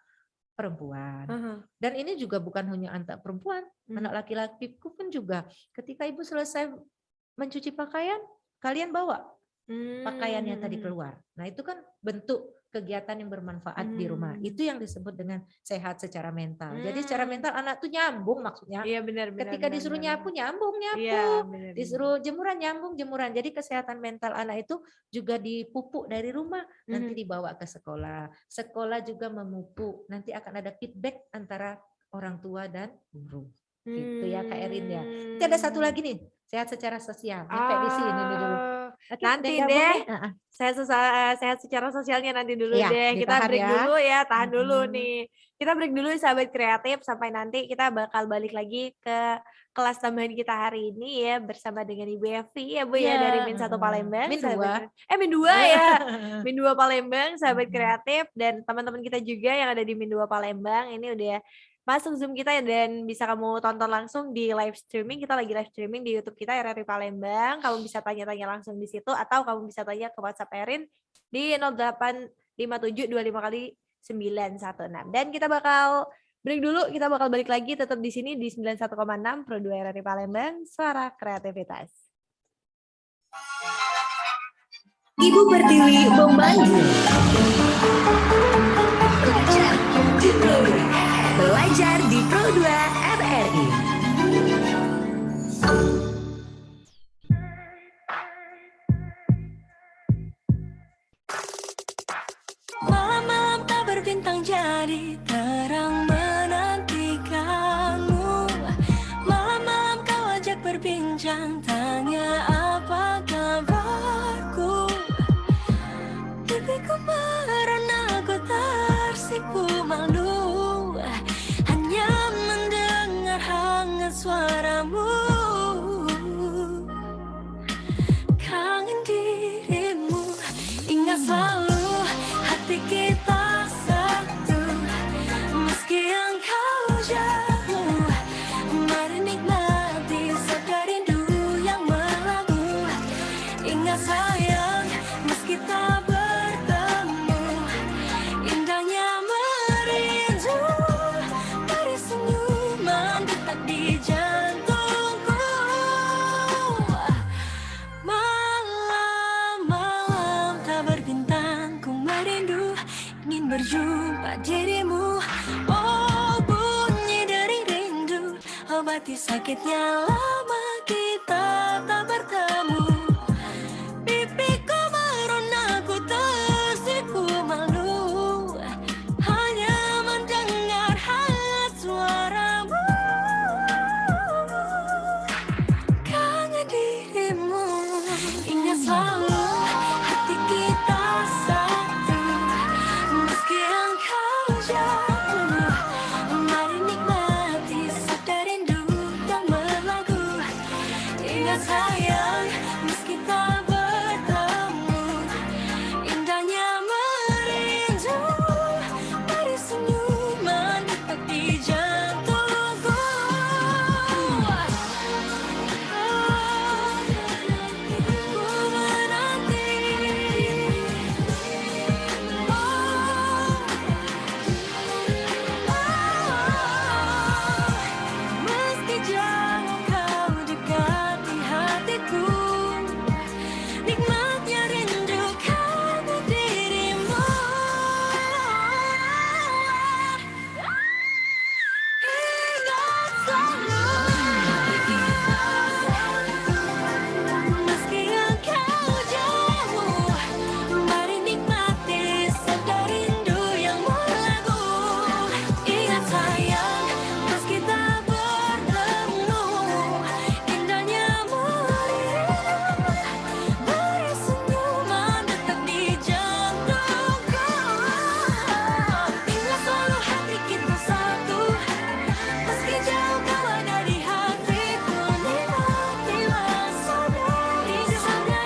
S4: perempuan. Dan ini juga bukan hanya anak perempuan, anak laki-laki pun juga. Ketika ibu selesai mencuci pakaian, kalian bawa pakaiannya tadi keluar. Nah, itu kan bentuk kegiatan yang bermanfaat di rumah. Itu yang disebut dengan sehat secara mental. Jadi secara mental anak tuh nyambung maksudnya.
S3: Iya benar.
S4: Ketika disuruh nyapu, nyambung.
S3: Iya,
S4: Disuruh jemuran, jemuran. Jadi kesehatan mental anak itu juga dipupuk dari rumah, nanti dibawa ke sekolah. Sekolah juga memupuk, nanti akan ada feedback antara orang tua dan guru. Gitu ya Kak Erin ya. Nanti ada satu lagi nih, sehat secara sosial. Sampai di sini nih dulu.
S6: Oke,
S3: Nanti
S6: ada yang gabung
S3: deh.
S6: nih? Heeh.
S3: Sehat secara sosialnya nanti dulu
S6: Iya,
S3: deh. Kita
S6: ditahan
S3: break
S6: ya.
S3: dulu ya, tahan dulu
S6: Mhm.
S3: nih. Kita break dulu sahabat kreatif sampai nanti kita bakal balik lagi ke kelas tambahan kita hari ini ya bersama dengan Ibu Evi ya Bu ya
S6: Iya,
S3: dari Min 1
S6: heeh.
S3: Palembang.
S6: Min
S3: sahabat
S6: 2.
S3: Min 2 ya. Min 2 Palembang sahabat
S6: Mhm.
S3: kreatif dan teman-teman kita juga yang ada di Min 2 Palembang ini udah masuk Zoom kita dan bisa kamu tonton langsung di live streaming. Kita lagi live streaming di YouTube kita RRI Palembang. Kamu bisa tanya-tanya langsung di situ atau kamu bisa tanya ke WhatsApp Erin di 085725 kali 916. Dan kita bakal break dulu, kita bakal balik lagi tetap di sini di 91,6 Pro 2 RRI Palembang, suara kreativitas.
S2: Ibu Pertiwi memanggil. Belajar di Pro 2 RRI.
S7: Malam-malam tak berbintang jadi terang menantikanmu. Malam-malam kau ajak berbincang, tanya apa kabarku. Pipiku merona, aku tersipu malu, hanya mendengar hangat suaramu. Kangen dirimu, ingat selalu hati kita satu. Meski engkau jauh, mari nikmati sabda rindu yang melabuh. Ingat sayang, meski tak bertemu, indahnya merindu. Dari senyuman detak di jantungku. Malam-malam tak berbintang, ku merindu, ingin berjumpa dirimu. Oh, bunyi dari rindu, obati sakitnya lama kita tak bertemu. Pipiku merona, ku tersipu malu, hanya mendengar hangat suaramu. Kangen dirimu, ingat selalu hati kita satu. Meski engkau jauh, mari nikmati sabda rindu yang melabuh. Ingat sayang, meski tak bertemu, indahnya merindu. Dari senyuman detak di jantungku. Meski jauh kau dekat di hatiku, nikmatnya rindu kangen dirimu. Ingat selalu meski engkau jauh, mari nikmati sabda rindu yang melabuh. Ingat sayang, meski tak bertemu, indahnya merindu. Dari senyuman detak di jantungku. Ingat selalu hati kita satu, meski jauh kau ada di hatiku. Nikmatilah sabda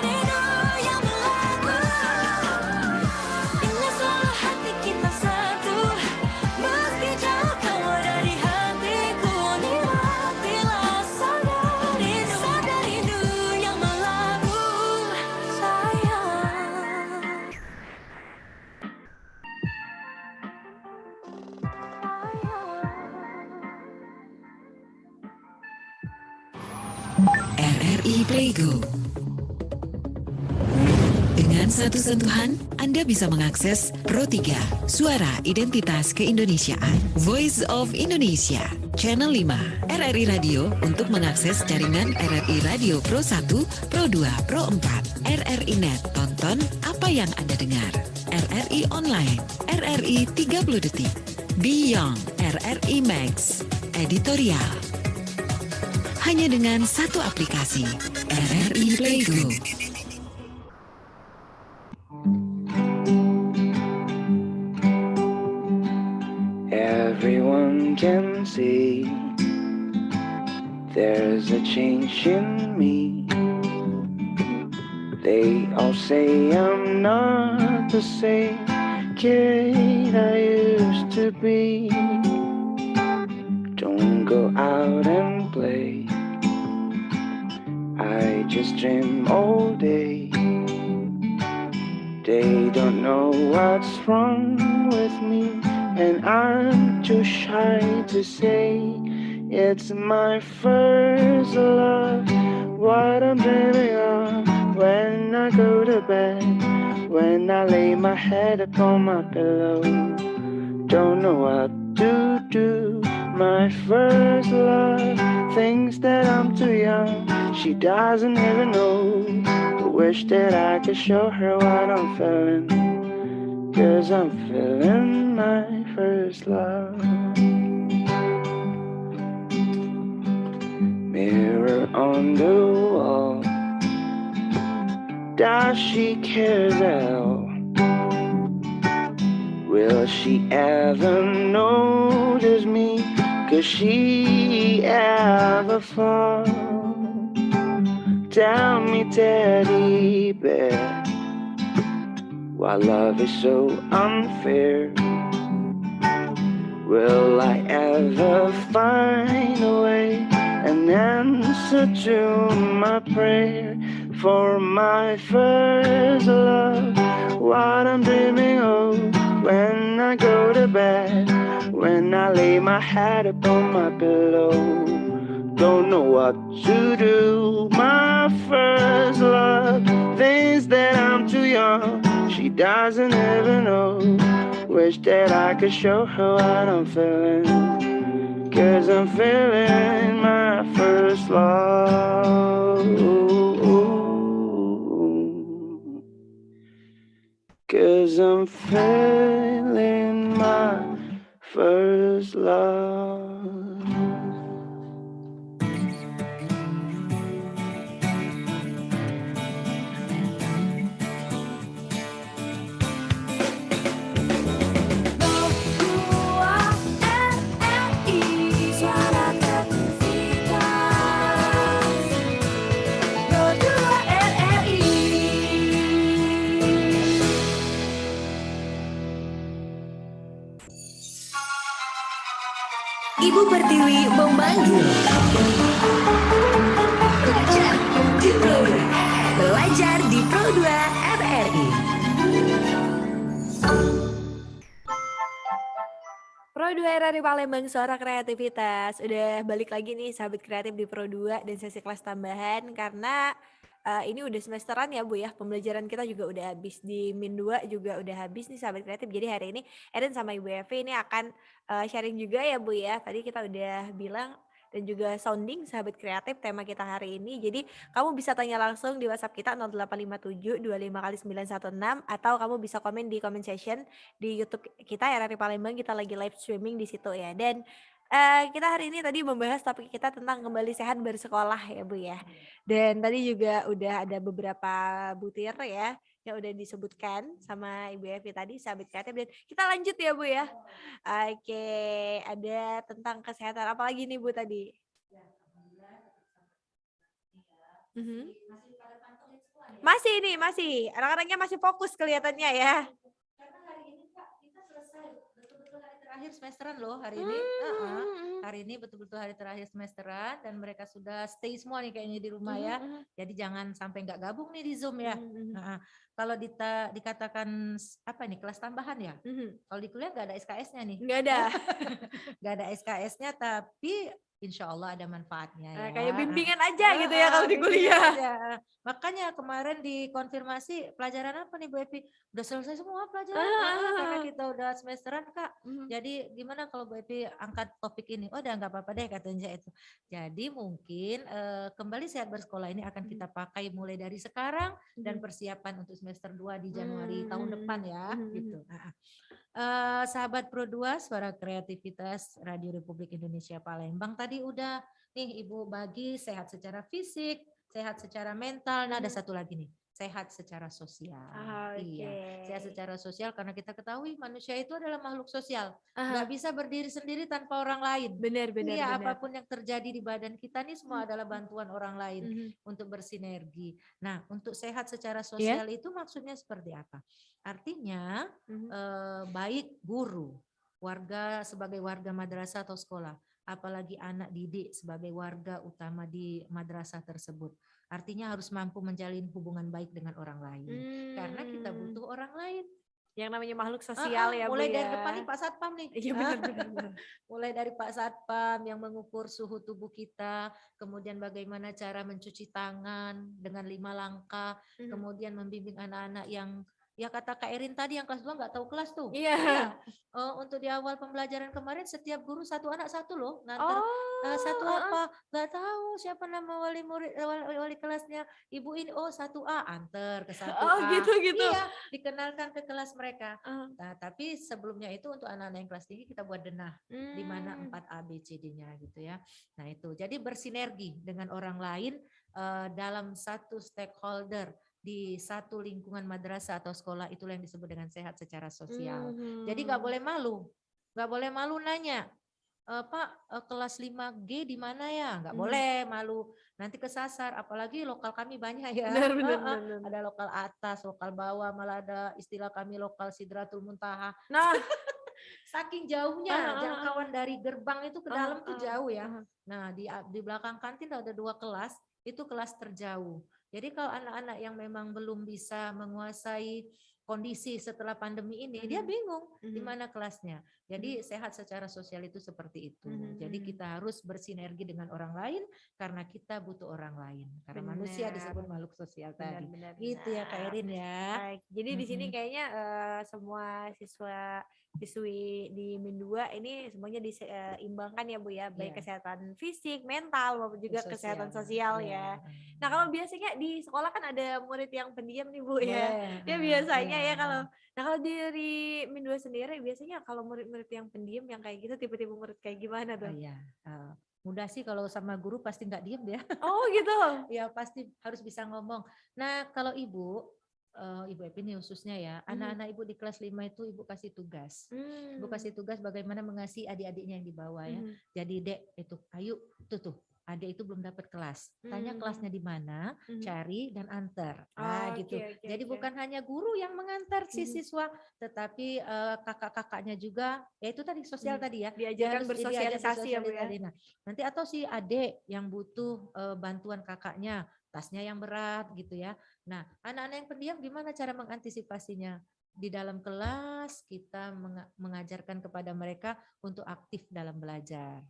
S7: rindu yang melabuh. Ingat selalu hati kita satu, meski jauh kau ada di hatiku. Nikmatilah sabda rindu yang melabuh, sayang.
S8: RRI Playgo. Dengan satu sentuhan, Anda bisa mengakses Pro 3, Suara Identitas Keindonesiaan, Voice of Indonesia, Channel 5, RRI Radio untuk mengakses jaringan RRI Radio Pro 1, Pro 2, Pro 4, RRI Net, tonton apa yang Anda dengar, RRI Online, RRI 30 Detik, Beyond, RRI Max, Editorial. Hanya dengan satu aplikasi, RRI Playgo.
S6: Everyone can see there's a change in me. They all say I'm not the same kid I used to be. Don't go out and play, I just dream all day. They don't know what's wrong with me, and I'm too shy to say it's my first love. What I'm dreaming of when I go to bed, when I lay my head upon my pillow. Don't know what to do. My first love thinks that I'm too young. She doesn't even know. Wish that I could show her what I'm feeling, 'cause I'm feeling my first love. Mirror on the wall, does she care at all? Will she ever notice me? Could she ever fall? Tell me, teddy bear, why love is so unfair. Will I ever find a way, an answer to my prayer for my first love? What I'm dreaming of when I go to bed, when I lay my head upon my pillow. Don't know what to do. My first love thinks that I'm too young. She doesn't even know. Wish that I could show her what I'm feeling, 'cause I'm feeling my first love. 'Cause I'm feeling my first love.
S7: Suara kreativitas Pro 2 RRI.
S2: Ibu Pertiwi memanggil. Belajar di Pro 2. Belajar di Pro 2 RRI.
S3: Pro 2 RRI Palembang, suara kreativitas. Udah balik lagi nih sahabat kreatif di Pro 2 dan sesi kelas tambahan karena ini udah semesteran ya Bu ya. Pembelajaran kita juga udah habis, di Min 2 juga udah habis nih sahabat kreatif. Jadi hari ini Eden sama Ibu Evi ini akan sharing juga ya Bu ya. Tadi kita udah bilang dan juga sounding sahabat kreatif tema kita hari ini. Jadi kamu bisa tanya langsung di WhatsApp kita 0857 25 kali 916 atau kamu bisa komen di comment section di YouTube kita RRI Palembang. Kita lagi live streaming di situ ya. Dan kita hari ini tadi membahas topik kita tentang kembali sehat bersekolah ya Bu ya. Dan tadi juga udah ada beberapa butir ya yang udah disebutkan sama Ibu Evi tadi sahabat kreatif, dan kita lanjut ya Bu ya. Oke, ada tentang kesehatan apa lagi nih Bu tadi? Mhm. Masih ini, masih. Anak-anaknya masih fokus kelihatannya ya.
S4: Karena hari ini Kak, kita selesai betul-betul hari terakhir semesteran loh hari ini. Hari ini betul-betul hari terakhir semesteran dan mereka sudah stay semua nih kayaknya di rumah ya. Jadi jangan sampai nggak gabung nih di Zoom ya. Kalau dikatakan apa nih kelas tambahan ya? Kalau di kuliah nggak ada SKS-nya nih.
S3: Nggak ada.
S4: Nggak ada SKS-nya tapi insya Allah ada manfaatnya ya.
S3: Kayak bimbingan aja gitu ya kalau di kuliah.
S4: Aja. Makanya kemarin dikonfirmasi pelajaran apa nih Bu Evi? Udah selesai semua pelajaran karena kita udah semesteran Kak. Jadi gimana kalau Bu Evi angkat topik ini? Oh udah nggak apa-apa deh katanya itu. Jadi mungkin kembali sehat bersekolah ini akan kita pakai mulai dari sekarang dan persiapan untuk semester 2 di Januari tahun depan ya. Gitu. Sahabat Pro 2 Suara Kreativitas Radio Republik Indonesia Palembang, tadi udah nih Ibu bagi sehat secara fisik, sehat secara mental. Nah ada satu lagi nih, sehat secara sosial.
S3: Oke.
S4: Iya, sehat secara sosial karena kita ketahui manusia itu adalah makhluk sosial.
S3: Aha.
S4: Nggak bisa berdiri sendiri tanpa orang lain.
S3: Benar, benar,
S4: Iya,
S3: benar.
S4: apapun yang terjadi di badan kita ini semua adalah bantuan orang lain untuk bersinergi. Nah, untuk sehat secara sosial itu maksudnya seperti apa? Artinya baik guru, warga sebagai warga madrasah atau sekolah, apalagi anak didik sebagai warga utama di madrasah tersebut. Artinya harus mampu menjalin hubungan baik dengan orang lain. Karena kita butuh orang lain.
S3: Yang namanya makhluk sosial ya Bu
S4: mulai
S3: ya.
S4: dari depan nih Pak Satpam nih.
S3: Iya benar.
S4: Mulai dari Pak Satpam yang mengukur suhu tubuh kita, kemudian bagaimana cara mencuci tangan dengan 5 langkah, kemudian membimbing anak-anak yang ya kata Kak Erin tadi yang kelas 2 nggak tahu kelas tuh.
S3: Iya.
S4: Untuk di awal pembelajaran kemarin setiap guru satu anak satu loh nganter satu apa nggak tahu siapa nama wali murid wali kelasnya ibu ini 1A anter ke 1A.
S3: Oh gitu.
S4: Iya, dikenalkan ke kelas mereka. Nah, tapi sebelumnya itu untuk anak-anak yang kelas tinggi kita buat denah di mana 4A B C D-nya gitu ya. Nah, itu. Jadi bersinergi dengan orang lain dalam satu stakeholder di satu lingkungan madrasah atau sekolah, itulah yang disebut dengan sehat secara sosial. Jadi nggak boleh malu nanya, Pak kelas 5G di mana ya? Nggak boleh malu, nanti kesasar. Apalagi lokal kami banyak ya.
S3: Benar.
S4: Ada lokal atas, lokal bawah, malah ada istilah kami lokal Sidratul Muntaha.
S3: Nah,
S4: saking jauhnya jangkauan dari gerbang itu ke dalam tuh jauh ya. Nah di belakang kantin ada 2 kelas, itu kelas terjauh. Jadi kalau anak-anak yang memang belum bisa menguasai kondisi setelah pandemi ini, dia bingung di mana kelasnya. Jadi sehat secara sosial itu seperti itu. Jadi kita harus bersinergi dengan orang lain karena kita butuh orang lain. Karena manusia disebut makhluk sosial tadi. Gitu ya Kak Erin ya.
S3: Baik. Jadi di sini kayaknya semua siswi di Min 2 ini semuanya diseimbangkan ya Bu ya, baik kesehatan fisik, mental maupun juga kesehatan sosial ya. Nah, kalau biasanya di sekolah kan ada murid yang pendiam nih Bu ya. Ya biasanya ya kalau dari Min 2 sendiri biasanya kalau murid-murid yang pendiam yang kayak gitu tipe-tipe murid kayak gimana tuh?
S4: Mudah sih kalau sama guru pasti nggak diem ya.
S3: Oh gitu.
S4: Ya pasti harus bisa ngomong. Nah kalau Ibu Epi ini khususnya ya, anak-anak Ibu di kelas 5 itu Ibu kasih tugas. Ibu kasih tugas bagaimana mengasihi adik-adiknya yang di bawah ya. Jadi Dek itu, ayo tuh adik itu belum dapat kelas. Tanya kelasnya di mana, cari dan antar. Nah gitu. Jadi bukan hanya guru yang mengantar si siswa, tetapi kakak-kakaknya juga, ya itu tadi sosial tadi ya.
S3: Diajarkan bersosialisasi ya Bu ya.
S4: Nah, nanti atau si adik yang butuh bantuan kakaknya, tasnya yang berat gitu ya. Nah, anak-anak yang pendiam gimana cara mengantisipasinya? Di dalam kelas kita mengajarkan kepada mereka untuk aktif dalam belajar.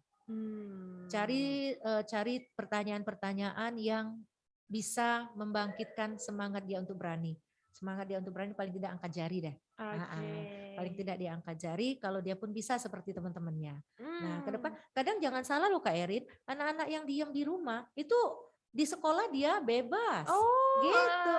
S4: Cari pertanyaan-pertanyaan yang bisa membangkitkan semangat dia untuk berani. Semangat dia untuk berani paling tidak angkat jari deh. Paling tidak dia angkat jari kalau dia pun bisa seperti teman-temannya. Nah, ke depan kadang jangan salah loh Kak Erin, anak-anak yang diam di rumah itu di sekolah dia bebas. Gitu.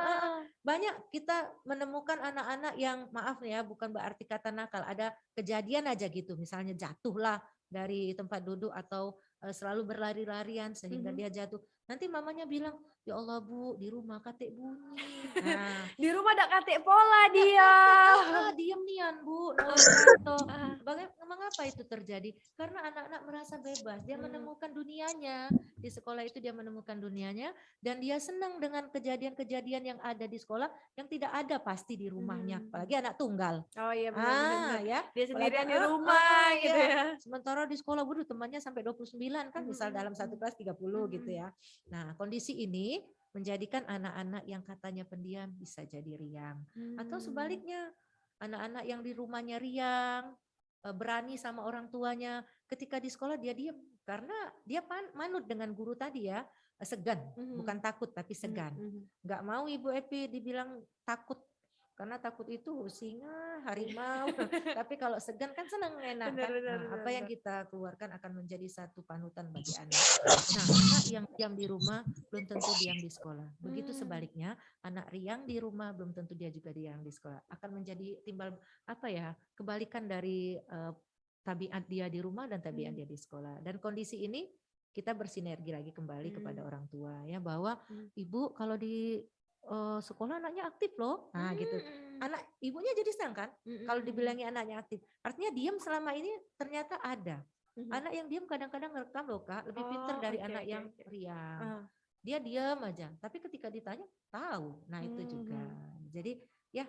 S4: Banyak kita menemukan anak-anak yang maaf ya, bukan berarti kata nakal, ada kejadian aja gitu, misalnya jatuhlah dari tempat duduk atau selalu berlari-larian sehingga dia jatuh. Nanti mamanya bilang, ya Allah Bu, di rumah katik bunyi. Nah,
S3: di rumah ada katik pola dia.
S4: Diam nian Bu. Mengapa itu terjadi? Karena anak-anak merasa bebas. Dia menemukan dunianya. Di sekolah itu dia menemukan dunianya. Dan dia senang dengan kejadian-kejadian yang ada di sekolah yang tidak ada pasti di rumahnya. Apalagi anak tunggal.
S3: Oh iya benar.
S4: Ya.
S3: Dia sendirian di rumah gitu ya.
S4: Sementara di sekolah temannya sampai 29 kan, misal dalam satu kelas 30 gitu ya. Nah, kondisi ini menjadikan anak-anak yang katanya pendiam bisa jadi riang. Atau sebaliknya, anak-anak yang di rumahnya riang, berani sama orang tuanya, ketika di sekolah dia diam karena dia manut dengan guru tadi ya, segan, bukan takut tapi segan. Nggak mau Ibu Epi dibilang takut. Karena takut itu singa, harimau, tapi kalau segan kan senang, enak kan. Apa yang kita keluarkan akan menjadi satu panutan bagi anak. Nah, anak yang diam di rumah belum tentu diam di sekolah. Begitu sebaliknya, anak riang di rumah belum tentu dia juga riang di sekolah. Akan menjadi timbal kebalikan dari tabiat dia di rumah dan tabiat dia di sekolah. Dan kondisi ini kita bersinergi lagi kembali kepada orang tua ya, bahwa Ibu kalau di sekolah anaknya aktif loh. Nah gitu. Anak ibunya jadi senang kan? Kalau dibilangi anaknya aktif. Artinya diam selama ini ternyata ada. Anak yang diam kadang-kadang ngerekam loh Kak, lebih pintar dari anak yang riang. Dia diam aja, tapi ketika ditanya tahu. Nah itu juga. Jadi ya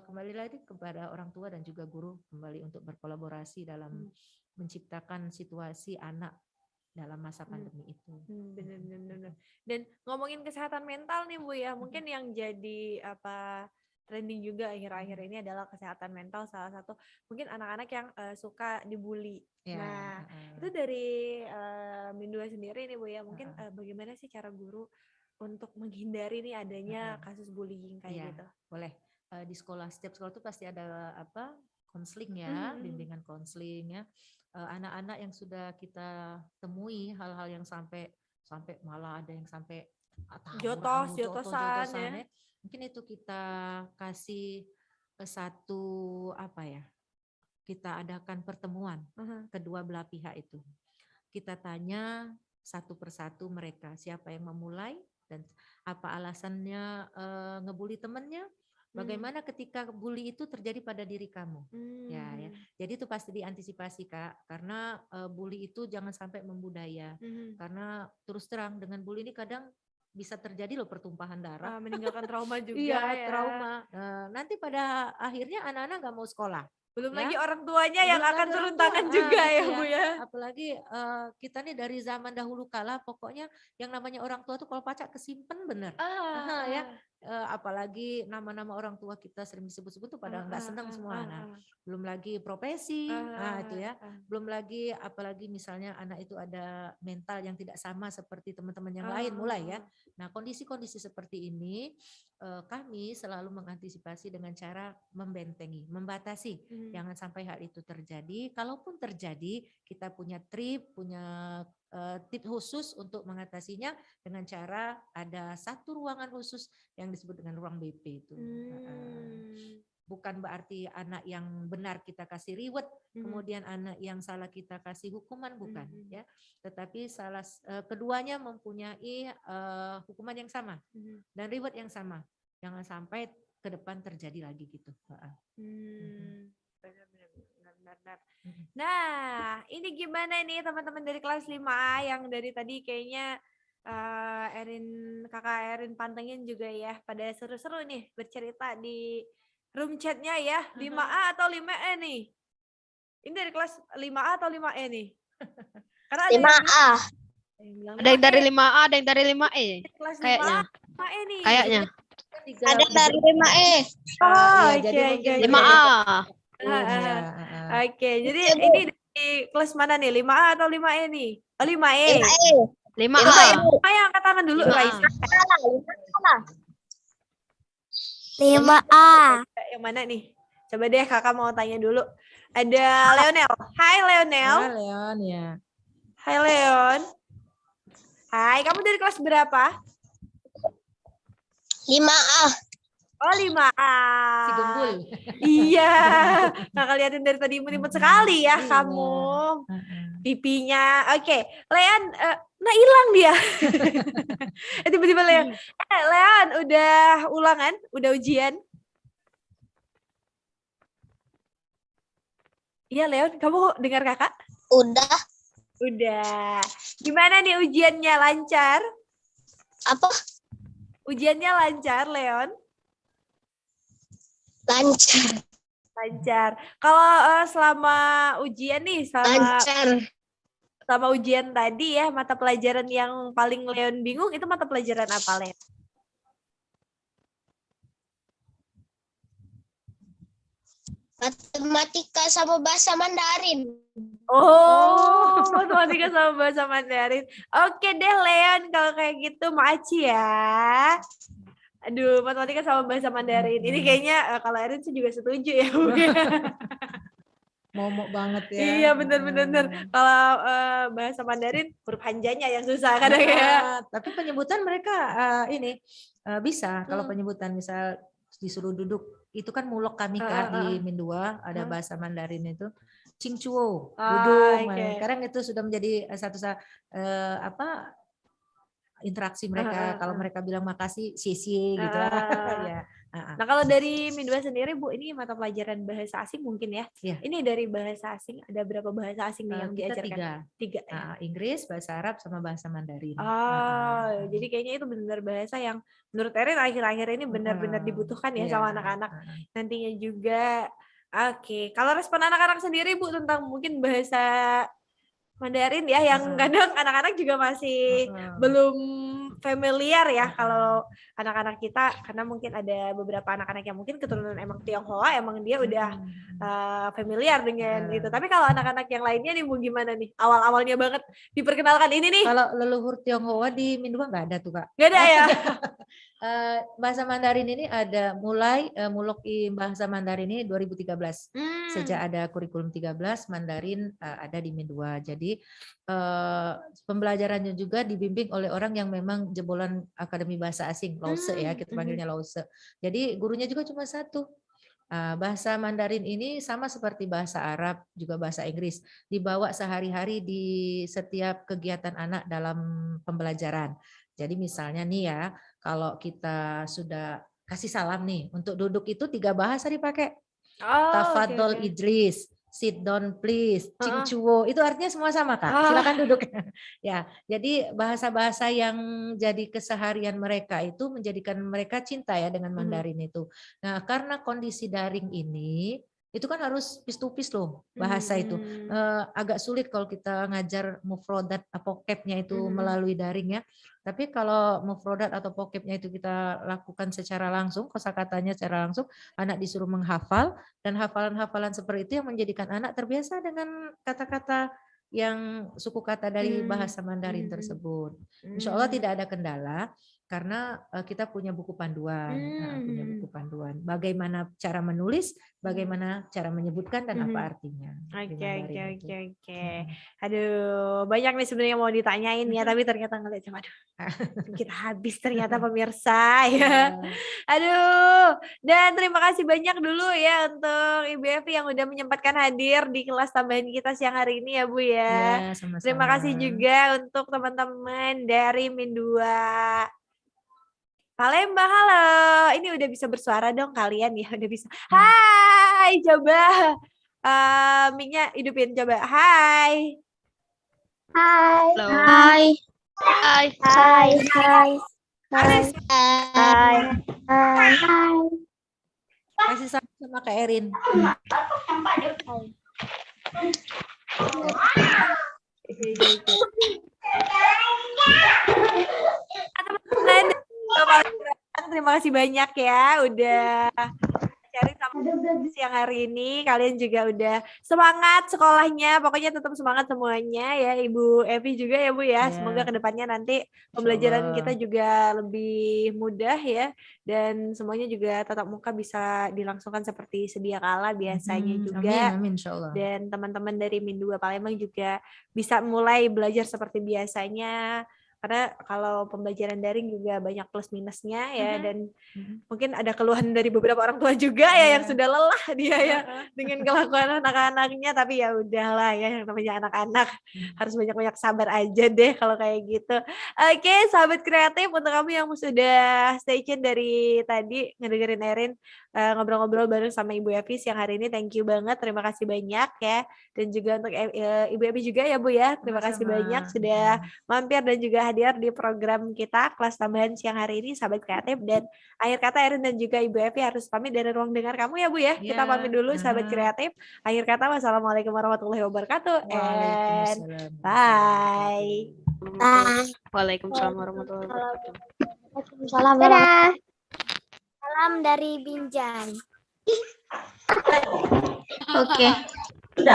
S4: kembali lagi kepada orang tua dan juga guru kembali untuk berkolaborasi dalam menciptakan situasi anak dalam masa pandemi itu.
S3: Benar-benar. Dan ngomongin kesehatan mental nih Bu ya, mungkin yang jadi trending juga akhir-akhir ini adalah kesehatan mental, salah satu mungkin anak-anak yang suka dibully. Nah, itu dari Mindua sendiri nih Bu ya, mungkin bagaimana sih cara guru untuk menghindari nih adanya kasus bullying kayak gitu?
S4: Boleh. Di sekolah, setiap sekolah itu pasti ada konseling ya, bimbingan konseling ya. Anak-anak yang sudah kita temui hal-hal yang sampai malah ada yang sampai jotosan ya. Mungkin itu kita kasih satu kita adakan pertemuan kedua belah pihak itu. Kita tanya satu persatu mereka siapa yang memulai dan apa alasannya ngebully temannya. Bagaimana ketika bully itu terjadi pada diri kamu? Ya. Jadi itu pasti diantisipasi Kak, karena bully itu jangan sampai membudaya. Karena terus terang dengan bully ini kadang bisa terjadi loh pertumpahan darah,
S3: meninggalkan trauma juga.
S4: Iya, trauma. Nanti pada akhirnya anak-anak nggak mau sekolah.
S3: Belum lagi orang tuanya yang akan turun tangan juga ya Bu ya.
S4: Apalagi kita nih dari zaman dahulu kala pokoknya yang namanya orang tua tuh kalau pacak kesimpan bener. Ya. Apalagi nama-nama orang tua kita sering disebut-sebut tuh pada nggak senang semua. Belum lagi profesi, itu ya. Belum lagi apalagi misalnya anak itu ada mental yang tidak sama seperti teman-teman yang lain mulai ya. Nah kondisi-kondisi seperti ini kami selalu mengantisipasi dengan cara membentengi, membatasi, jangan sampai hal itu terjadi. Kalaupun terjadi, kita punya tips khusus untuk mengatasinya dengan cara ada satu ruangan khusus yang disebut dengan ruang BP itu. Bukan berarti anak yang benar kita kasih reward, kemudian anak yang salah kita kasih hukuman, bukan ya. Tetapi keduanya mempunyai hukuman yang sama dan reward yang sama. Jangan sampai ke depan terjadi lagi gitu.
S3: Benar. Nah, ini gimana nih teman-teman dari kelas 5A yang dari tadi kayaknya Kakak Erin pantengin juga ya, pada seru-seru nih bercerita di room chatnya ya, 5A atau 5E nih? Ini dari kelas 5A atau 5E nih? Karena
S5: 5A.
S3: Ada yang dari
S5: 5A, ada yang dari 5E.
S3: kelas
S5: Kayaknya.
S3: 5E nih.
S5: Kayaknya. Ada dari 5E.
S3: Oke.
S5: 5A.
S3: Oke, jadi ini dari kelas mana nih? 5A atau 5E nih? Oh, 5E.
S5: 5A.
S3: Coba yang angkat tangan dulu, Raisa.
S5: 5A.
S3: Yang mana nih? Coba deh kakak mau tanya dulu. Ada Leonel. Hai Leonel.
S4: Hai Leon ya.
S3: Hai Leon. Hai, kamu dari kelas berapa?
S5: 5A.
S3: Oh 5A.
S4: Si gembul.
S3: Iya. Kakak liatin dari tadi imut-imut sekali ya kamu. Pipinya. Oke. Leon, hilang dia. Tiba-tiba Leon. Leon, udah ulangan? Udah ujian? Iya Leon, kamu dengar kakak?
S5: Udah.
S3: Gimana nih ujiannya, lancar?
S5: Apa?
S3: Ujiannya lancar, Leon? Lancar. Kalau selama ujian nih, selama ujian tadi ya, mata pelajaran yang paling Leon bingung itu mata pelajaran apa, Leon?
S5: Matematika sama bahasa Mandarin.
S3: Oh, matematika sama bahasa Mandarin. Oke deh Leon, kalau kayak gitu makasih ya. Aduh, matematika sama bahasa Mandarin. Ini kayaknya kalau Erin sih juga setuju ya.
S4: Momok banget ya.
S3: Iya benar-benar. Kalau bahasa Mandarin huruf hanjanya yang susah kadang ya.
S4: Tapi penyebutan mereka bisa. Kalau penyebutan misal disuruh duduk, itu kan mulok kami Kak di Mindua ada bahasa Mandarin itu Cingcuo, duduk.
S3: Okay.
S4: Sekarang itu sudah menjadi satu interaksi mereka. Kalau mereka bilang makasih, sisi gitu. Ya.
S3: Nah kalau dari Mindua sendiri Bu, ini mata pelajaran bahasa asing mungkin ya?
S4: Iya.
S3: Ini dari bahasa asing, ada berapa bahasa asing nih yang
S4: Kita
S3: diajarkan? Tiga. Ya?
S4: Inggris, bahasa Arab, sama bahasa Mandarin.
S3: Jadi kayaknya itu benar bahasa yang menurut Erin akhir-akhir ini benar-benar dibutuhkan ya sama anak-anak nantinya juga. Oke, kalau respon anak-anak sendiri Bu tentang mungkin bahasa Mandarin ya, yang kadang anak-anak juga masih belum familiar ya kalau anak-anak kita, karena mungkin ada beberapa anak-anak yang mungkin keturunan emang Tionghoa, emang dia udah familiar dengan itu. Tapi kalau anak-anak yang lainnya nih Bu gimana nih? Awal-awalnya banget diperkenalkan ini nih.
S4: Kalau leluhur Tionghoa di Mindua nggak ada tuh Kak.
S3: Nggak ada ya?
S4: Bahasa Mandarin ini ada mulai Muloki bahasa Mandarin ini 2013. Sejak ada kurikulum 13 Mandarin ada di Mindua. Jadi pembelajarannya juga dibimbing oleh orang yang memang jebolan Akademi Bahasa Asing, Lause ya, kita panggilnya Lause. Jadi gurunya juga cuma satu. Bahasa Mandarin ini sama seperti bahasa Arab, juga bahasa Inggris, dibawa sehari-hari di setiap kegiatan anak dalam pembelajaran. Jadi misalnya nih ya, kalau kita sudah kasih salam nih, untuk duduk itu 3 bahasa dipakai. Tafadhol Idris, sit down please, cingcuo, itu artinya semua sama Kak, silakan duduk. Ya, jadi bahasa-bahasa yang jadi keseharian mereka itu menjadikan mereka cinta ya dengan Mandarin itu. Nah, karena kondisi daring ini, itu kan harus piece to piece loh bahasa itu. Agak sulit kalau kita ngajar mufrodat atau vocabnya itu melalui daring ya. Tapi kalau mufrodat atau vocabnya itu kita lakukan secara langsung, kosakatanya secara langsung, anak disuruh menghafal, dan hafalan-hafalan seperti itu yang menjadikan anak terbiasa dengan kata-kata yang suku kata dari bahasa Mandarin tersebut. Insya Allah tidak ada kendala. Karena kita punya buku panduan, bagaimana cara menulis, bagaimana cara menyebutkan dan apa artinya. Oke.
S3: Aduh, banyak nih sebenarnya mau ditanyain ya, tapi ternyata ngeliat cuma kita habis ternyata pemirsa ya. Aduh, dan terima kasih banyak dulu ya untuk Ibu Evi yang udah menyempatkan hadir di kelas tambahan kita siang hari ini ya Bu ya.
S4: Sama-sama.
S3: Terima kasih juga untuk teman-teman dari Mindua Palembang, halo. Ini udah bisa bersuara dong kalian ya, udah bisa. Hai, coba mic-nya hidupin coba. Hai.
S5: Hai.
S9: Halo.
S5: Hai. Hai. Hai. Hai.
S3: Hai.
S5: Hai. Hai. Hai.
S4: Kasih sama Kak Erin.
S3: Terima kasih banyak ya udah sharing sama siang hari ini. Kalian juga udah semangat sekolahnya, pokoknya tetap semangat semuanya ya Ibu Evi juga ya Bu ya. Semoga kedepannya nanti pembelajaran kita juga lebih mudah ya, dan semuanya juga tatap muka bisa dilangsungkan seperti sedia kala biasanya juga.
S4: Amin, insyaallah.
S3: Dan teman-teman dari Mindua Palembang juga bisa mulai belajar seperti biasanya. Karena kalau pembelajaran daring juga banyak plus minusnya ya, dan mungkin ada keluhan dari beberapa orang tua juga ya yang sudah lelah dia ya dengan kelakuan anak-anaknya, tapi ya udahlah ya, yang namanya anak-anak harus banyak-banyak sabar aja deh kalau kayak gitu. Oke, sahabat kreatif, untuk kamu yang sudah stay tune dari tadi ngedengerin Erin ngobrol-ngobrol bareng sama Ibu Evi siang hari ini, thank you banget, terima kasih banyak ya. Dan juga untuk Ibu Evi juga ya Bu ya, terima kasih banyak sudah mampir dan juga hadir di program kita kelas tambahan siang hari ini sahabat kreatif. Dan akhir kata Erin dan juga Ibu Evi harus pamit dari ruang dengar kamu ya Bu ya. Kita pamit dulu sahabat kreatif. Akhir kata wassalamualaikum warahmatullahi wabarakatuh. And bye.
S9: Waalaikumsalam warahmatullahi wabarakatuh.
S5: Waalaikumsalam. Dadah. Salam dari Binjai.
S9: Oke.